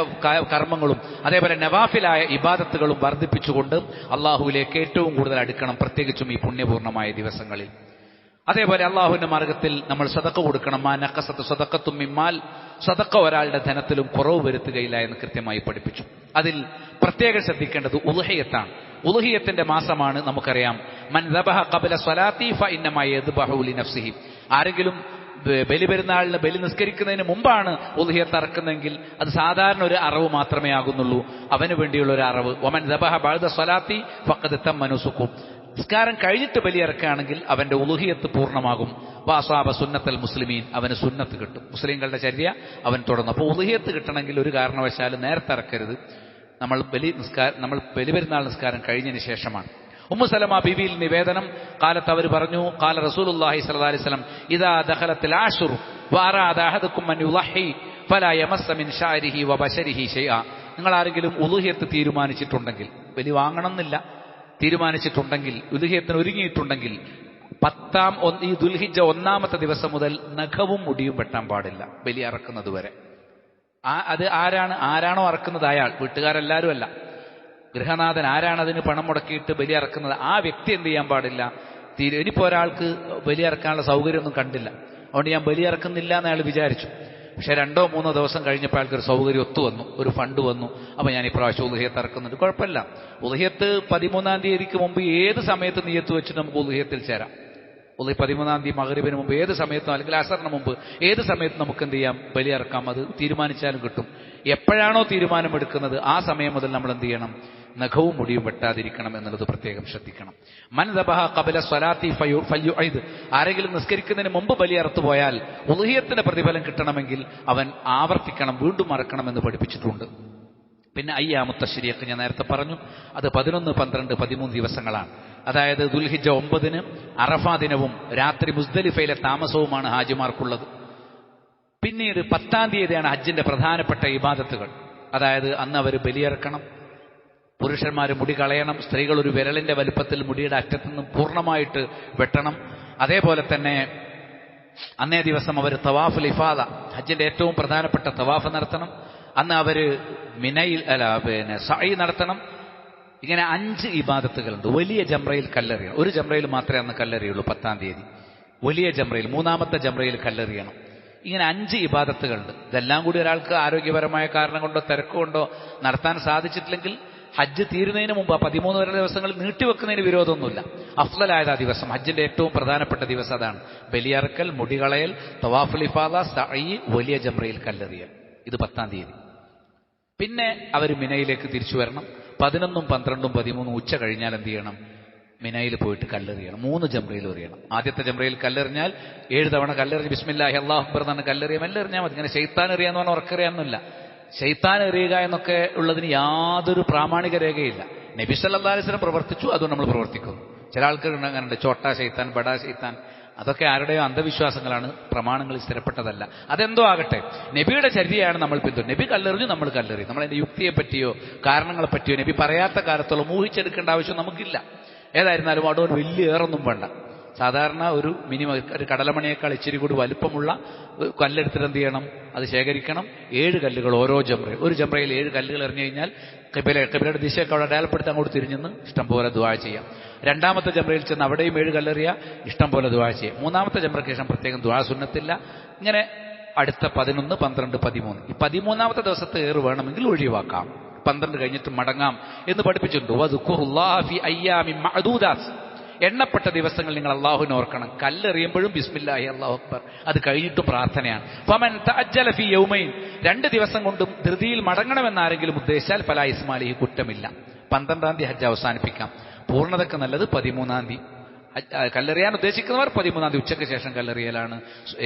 കർമ്മങ്ങളും അതേപോലെ നവാഫിലായ ഇബാദത്തുകളും വർദ്ധിപ്പിച്ചുകൊണ്ട് അള്ളാഹുവിലേക്ക് ഏറ്റവും കൂടുതൽ അടുക്കണം, പ്രത്യേകിച്ചും ഈ പുണ്യപൂർണമായ ദിവസങ്ങളിൽ. അതേപോലെ അള്ളാഹുവിന്റെ മാർഗത്തിൽ നമ്മൾ സദഖ കൊടുക്കണം. മാ നഖസത്ത് സദഖത്തും മിമ്മാൽ. സദഖ ഒരാളുടെ ധനത്തിലും കുറവ് വരുത്തുകയില്ല എന്ന് കൃത്യമായി പഠിപ്പിച്ചു. അതിൽ പ്രത്യേകം ശ്രദ്ധിക്കേണ്ടത് ഉളുഹിയത്താണ്. ഉളുഹിയത്തിന്റെ മാസമാണ്. നമുക്കറിയാം, മൻ ദബഹ ഖബല സ്വലാത്തി ഫഇന്നമാ യദ്ബഹു ലിനഫ്സിഹി. ആരെങ്കിലും ബലിപെരുന്നാളിന് ബലി നിസ്കരിക്കുന്നതിന് മുമ്പാണ് ഉളുഹിയത്ത് അറക്കുന്നതെങ്കിൽ അത് സാധാരണ ഒരു അറവ് മാത്രമേ ആകുന്നുള്ളൂ, അവന് വേണ്ടിയുള്ള ഒരു അറവ്. വമൻ ദബഹ ബഅദ സ്വലാത്തി ഫഖദ് തമ്മ നുസുഖു. നിസ്കാരം കഴിഞ്ഞിട്ട് ബലിയിറക്കുകയാണെങ്കിൽ അവന്റെ ഉളുഹിയത്ത് പൂർണ്ണമാകും. വാസാബ സുന്നത്തൽ മുസ്ലിമീൻ. അവന് സുന്നത്ത് കിട്ടും, മുസ്ലിങ്ങളുടെ ചര്യ അവൻ തുടർന്നു. അപ്പോൾ ഉളുഹിയത്ത് കിട്ടണമെങ്കിൽ ഒരു കാരണവശാലും നേരത്തെ ഇറക്കരുത്. നമ്മൾ ബലിപെരുന്നാൾ നിസ്കാരം കഴിഞ്ഞതിന് ശേഷമാണ്. ഉമ്മു സലമ ബീവിയിൽ നിവേദനം, കാലത്ത് അവർ പറഞ്ഞു, ഖാല റസൂലുള്ളാഹി സ്വല്ലല്ലാഹു അലൈഹി വസല്ലം ഇദാ ദഖലത്തിൽ ആശുറു വഅറാദ അഹദുക്കും അൻ യുളഹി ഫലാ യമസ്സ മിൻ ശഅരിഹി വബശരിഹി ശൈഅ. നിങ്ങൾ ആരെങ്കിലും ഉളുഹിയത്ത് തീരുമാനിച്ചിട്ടുണ്ടെങ്കിൽ, ബലി വാങ്ങണമെന്നില്ല, തീരുമാനിച്ചിട്ടുണ്ടെങ്കിൽ, ഉലുഹിയത്തിന് ഒരുങ്ങിയിട്ടുണ്ടെങ്കിൽ ഈ ദുൽഹിജ്ജ 1-ാമത്തെ ദിവസം മുതൽ നഖവും മുടിയും വെട്ടാൻ പാടില്ല ബലി അറക്കുന്നത് വരെ. അത് ആരാണോ അറക്കുന്നത് അയാൾ, വീട്ടുകാരെല്ലാവരും അല്ല, ഗൃഹനാഥൻ ആരാണ് അതിന് പണം മുടക്കിയിട്ട് ബലി അറക്കുന്നത് ആ വ്യക്തി എന്ത് ചെയ്യാൻ പാടില്ല. ഇനിയിപ്പോൾ ഒരാൾക്ക് ബലി അറക്കാനുള്ള സൗകര്യമൊന്നും കണ്ടില്ല, അതുകൊണ്ട് ഞാൻ ബലി അറക്കുന്നില്ല എന്ന് അയാൾ വിചാരിച്ചു. പക്ഷെ 2-3 ദിവസം കഴിഞ്ഞപ്പോൾ അയാൾക്കൊരു സൗകര്യം ഒത്തു വന്നു, ഒരു ഫണ്ട് വന്നു. അപ്പോൾ ഞാൻ ഇപ്രാവശ്യം ഉളുഹിയത്ത് ഇറക്കുന്നുണ്ട്, കുഴപ്പമില്ല. ഉളുഹിയത്ത് 13-ാം തീയതിക്ക് മുമ്പ് ഏത് സമയത്ത് നിയ്യത്ത് വെച്ചിട്ട് നമുക്ക് ഉളുഹിയത്തിൽ ചേരാം. 13-ാം തീയതി മഗ്‌രിബിന് മുമ്പ് ഏത് സമയത്തും അല്ലെങ്കിൽ അസറിന് മുമ്പ് ഏത് സമയത്തും നമുക്ക് എന്ത് ചെയ്യാം, ബലി ഇറക്കാം. അത് തീരുമാനിച്ചാലും കിട്ടും. എപ്പോഴാണോ തീരുമാനമെടുക്കുന്നത് ആ സമയം മുതൽ നമ്മൾ എന്ത് ചെയ്യണം, നഖവും മുടിയും വെട്ടാതിരിക്കണം എന്നുള്ളത് പ്രത്യേകം ശ്രദ്ധിക്കണം. മൻ ദബഹ ഖബല സ്വലാത്തി ഫൽയുഇദ്. ആരെങ്കിലും നിസ്കരിക്കുന്നതിന് മുമ്പ് ബലി അറുത്തു പോയാൽ ഉളുഹിയത്തിന്റെ പ്രതിഫലം കിട്ടണമെങ്കിൽ അവൻ ആവർത്തിക്കണം, വീണ്ടും അറക്കണം എന്ന് പഠിപ്പിച്ചിട്ടുണ്ട്. പിന്നെ അയ്യാമു തശ്രീഖ് ഞാൻ നേരത്തെ പറഞ്ഞു, അത് 11, 12, 13 ദിവസങ്ങളാണ്. അതായത് ദുൽഹിജ്ജ 9-ന് അറഫാ ദിനവും രാത്രി മുസ്ദലിഫയിലെ താമസവുമാണ് ഹാജിമാർക്കുള്ളത്. പിന്നീട് 10-ാം തീയതിയാണ് ഹജ്ജിന്റെ പ്രധാനപ്പെട്ട ഇബാദത്തുകൾ. അതായത് അന്ന് അവർ ബലിയിറക്കണം, പുരുഷന്മാർ മുടി കളയണം, സ്ത്രീകൾ ഒരു വിരലിന്റെ വലുപ്പത്തിൽ മുടിയുടെ അറ്റത്തു നിന്നും പൂർണ്ണമായിട്ട് വെട്ടണം. അതേപോലെ തന്നെ അന്നേ ദിവസം അവർ തവാഫുൽ ഇഫാദ, ഹജ്ജിന്റെ ഏറ്റവും പ്രധാനപ്പെട്ട തവാഫ് നടത്തണം. അന്ന് അവര് മിനയിൽ സഅയ് നടത്തണം. ഇങ്ങനെ 5 ഇബാദത്തുകളുണ്ട്. വലിയ ജംറയിൽ കല്ലെറിയണം. ഒരു ജംറയിൽ മാത്രമേ അന്ന് കല്ലെറിയുള്ളൂ 10-ാം തീയതി. വലിയ ജംറയിൽ, 3-ാമത്തെ ജംറയിൽ കല്ലെറിയണം. ഇങ്ങനെ 5 ഇബാദത്തുകളുണ്ട്. ഇതെല്ലാം കൂടി ഒരാൾക്ക് ആരോഗ്യപരമായ കാരണം കൊണ്ടോ തിരക്കുകൊണ്ടോ നടത്താൻ സാധിച്ചിട്ടില്ലെങ്കിൽ ഹജ്ജ് തീരുന്നതിന് മുമ്പ് 13 വരെ ദിവസങ്ങളിൽ നീട്ടിവെക്കുന്നതിന് വിരോധമൊന്നുമില്ല. അഫ്ളലായത് ആ ദിവസം, ഹജ്ജിന്റെ ഏറ്റവും പ്രധാനപ്പെട്ട ദിവസം അതാണ്. ബലിയറക്കൽ, മുടികളയൽ, തവാഫുൽ ഇഫാദ, സഅയ്, വലിയ ജംറയിൽ കല്ലെറിയൽ. ഇത് 10-ാം തീയതി. പിന്നെ അവർ മിനയിലേക്ക് തിരിച്ചു വരണം. 11, 12, 13 ഉച്ച കഴിഞ്ഞാൽ എന്ത് ചെയ്യണം, മിനയിൽ പോയിട്ട് കല്ലെറിയണം. 3 ജംറയിൽ എറിയണം. ആദ്യത്തെ ജംറയിൽ കല്ലെറിഞ്ഞാൽ 7 തവണ കല്ലെറിഞ്ഞ് ബിസ്മില്ലാഹി അല്ലാഹു അക്ബർ എന്നാണ് കല്ലെറിയാം. എല്ലെറിഞ്ഞാൽ മതി. ഇങ്ങനെ ശൈത്താൻ എറിയാന്ന് പറഞ്ഞാൽ ഉറക്കെറിയാന്നൊന്നുമില്ല. ശൈത്താൻ എറിയുക എന്നൊക്കെ ഉള്ളതിന് യാതൊരു പ്രാമാണിക രേഖയില്ല. നബി സല്ലല്ലാഹു അലൈഹി വസല്ലം പ്രവർത്തിച്ചു, അതുകൊണ്ട് നമ്മൾ പ്രവർത്തിക്കുന്നു. ചില ആൾക്കാർ അങ്ങനെയുണ്ട്, ചോട്ടാ ശൈത്താൻ, ബടാ ശൈത്താൻ. അതൊക്കെ ആരുടെയോ അന്ധവിശ്വാസങ്ങളാണ്, പ്രമാണങ്ങളിൽ സ്ഥിരപ്പെട്ടതല്ല. അതെന്തോ ആകട്ടെ, നബിയുടെ ചര്യയാണ് നമ്മൾ പിന്തുടരും. നബി കല്ലെറിഞ്ഞു, നമ്മൾ കല്ലെറി. നമ്മളതിന്റെ യുക്തിയെ പറ്റിയോ കാരണങ്ങളെ പറ്റിയോ നബി പറയാത്ത കാലത്തോളം ഊഹിച്ചെടുക്കേണ്ട ആവശ്യം നമുക്കില്ല. ഏതായിരുന്നാലും അതുകൊണ്ട് വലിയ ഏറൊന്നും വേണ്ട. സാധാരണ ഒരു മിനിമം ഒരു കടലമണിയേക്കാൾ ഇച്ചിരി കൂടി വലുപ്പമുള്ള കല്ലെടുത്തിട്ട് എന്ത് ചെയ്യണം? അത് ശേഖരിക്കണം. 7 കല്ലുകൾ ഓരോ ജംറയിൽ. ഒരു ജംറയിൽ 7 കല്ലുകൾ എറിഞ്ഞു കഴിഞ്ഞാൽ ഖിബലയുടെ ദിശയൊക്കെ അവിടെ അടയാളപ്പെടുത്തി അങ്ങോട്ട് തിരിഞ്ഞെന്ന് ഇഷ്ടം പോലെ ദുആ ചെയ്യാം. രണ്ടാമത്തെ ജംറയിൽ ചെന്ന് അവിടെയും 7 കല്ലെറിയ ഇഷ്ടം പോലെ ദുആ ചെയ്യാം. മൂന്നാമത്തെ ജംറയ്ക്ക് ശേഷം പ്രത്യേകം ദുആ സുന്നത്തില്ല. ഇങ്ങനെ അടുത്ത 11, 12, 13 ഈ 13ാമത്തെ ദിവസത്തെ ഏറ് വേണമെങ്കിൽ ഒഴിവാക്കാം. 12 കഴിഞ്ഞിട്ട് മടങ്ങാം എന്ന് പഠിപ്പിച്ചിട്ടുണ്ട്. വദ്കുറുല്ലാഹ ഫി അയ്യാമിൻ മഅദൂദാത്ത്, എണ്ണപ്പെട്ട ദിവസങ്ങൾ നിങ്ങൾ അള്ളാഹുവിനെ ഓർക്കണം. കല്ലെറിയുമ്പോഴും ബിസ്മില്ലാഹി അല്ലാഹു അക്ബർ, അത് കഴിഞ്ഞിട്ടും പ്രാർത്ഥനയാണ്. ഫമൻ തഅജ്ജല ഫി യൗമൈൻ, 2 ദിവസം കൊണ്ടും ധൃതിയിൽ മടങ്ങണമെന്നാരെങ്കിലും ഉദ്ദേശിച്ചാൽ ഫലാ ഇസ്മാലിഹി, കുറ്റമില്ല. 12-ാം തീയതി ഹജ്ജ് അവസാനിപ്പിക്കാം. പൂർണ്ണതക്ക് നല്ലത് 13-ാം തീയതി. കല്ലെറിയാൻ ഉദ്ദേശിക്കുന്നവർ 13-ാം തീയതി ഉച്ചയ്ക്ക് ശേഷം കല്ലെറിയലാണ്,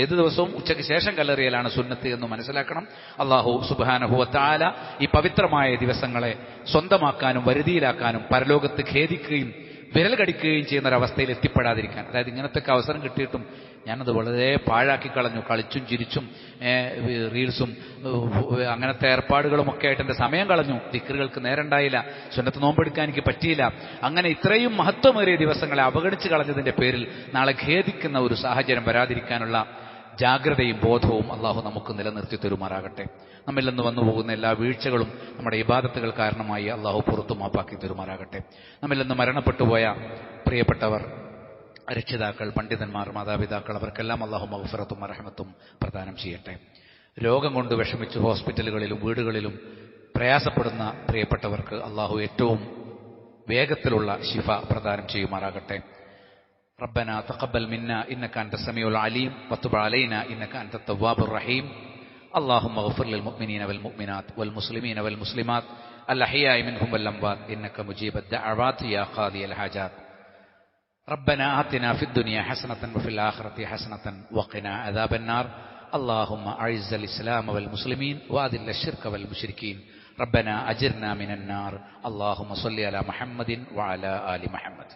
ഏത് ദിവസവും ഉച്ചയ്ക്ക് ശേഷം കല്ലെറിയലാണ് സുന്നത്ത് എന്ന് മനസ്സിലാക്കണം. അല്ലാഹു സുബ്ഹാനഹു വ തആല ഈ പവിത്രമായ ദിവസങ്ങളെ സ്വന്തമാക്കാനും വരുതിയിലാക്കാനും പരലോകത്ത് ഖേദിക്കുകയും വിരൽ കടിക്കുകയും ചെയ്യുന്ന ഒരവസ്ഥയിൽ എത്തിപ്പെടാതിരിക്കാൻ, അതായത് ഇങ്ങനത്തെ അവസരം കിട്ടിയിട്ടും ഞാനത് വളരെ പാഴാക്കി കളഞ്ഞു, കളിച്ചും ചിരിച്ചും റീൽസും അങ്ങനത്തെ ഏർപ്പാടുകളും ഒക്കെ ആയിട്ട് എൻ്റെ സമയം കളഞ്ഞു, ദിക്റുകൾക്ക് നേരണ്ടായില്ല, സുന്നത്ത് നോമ്പെടുക്കാൻ എനിക്ക് പറ്റിയില്ല, അങ്ങനെ ഇത്രയും മഹത്വമേറിയ ദിവസങ്ങളെ അവഗണിച്ച് കളഞ്ഞതിൻ്റെ പേരിൽ നാളെ ഖേദിക്കുന്ന ഒരു സാഹചര്യം വരാതിരിക്കാനുള്ള ജാഗ്രതയും ബോധവും അള്ളാഹു നമുക്ക് നിലനിർത്തി തരുമാറാകട്ടെ. നമ്മിൽ നിന്ന് വന്നു പോകുന്ന എല്ലാ വീഴ്ചകളും നമ്മുടെ ഇബാദത്തുകൾ കാരണമായി അള്ളാഹു പുറത്തു മാപ്പാക്കി തരുമാറാകട്ടെ. നമ്മിൽ നിന്ന് മരണപ്പെട്ടുപോയ പ്രിയപ്പെട്ടവർ, രക്ഷിതാക്കൾ, പണ്ഡിതന്മാർ, മാതാപിതാക്കൾ, അവർക്കെല്ലാം അള്ളാഹു മഗ്ഫിറത്തും റഹ്മത്തും പ്രദാനം ചെയ്യട്ടെ. രോഗം കൊണ്ട് വിഷമിച്ച് ഹോസ്പിറ്റലുകളിലും വീടുകളിലും പ്രയാസപ്പെടുന്ന പ്രിയപ്പെട്ടവർക്ക് അള്ളാഹു ഏറ്റവും വേഗത്തിലുള്ള ശിഫ പ്രദാനം ചെയ്യുമാറാകട്ടെ. ربنا تقبل منا إنك أنت السميع العليم وتب علينا إنك أنت التواب الرحيم. اللهم اغفر للمؤمنين والمؤمنات والمسلمين والمسلمات الأحياء منهم والأموات إنك مجيب الدعوات يا قاضي الحاجات. ربنا آتنا في الدنيا حسنة وفي الآخرة حسنة وقنا عذاب النار. اللهم أعز الإسلام والمسلمين وأذل الشرك والمشركين. ربنا أجرنا من النار. اللهم صل على محمد وعلى آل محمد.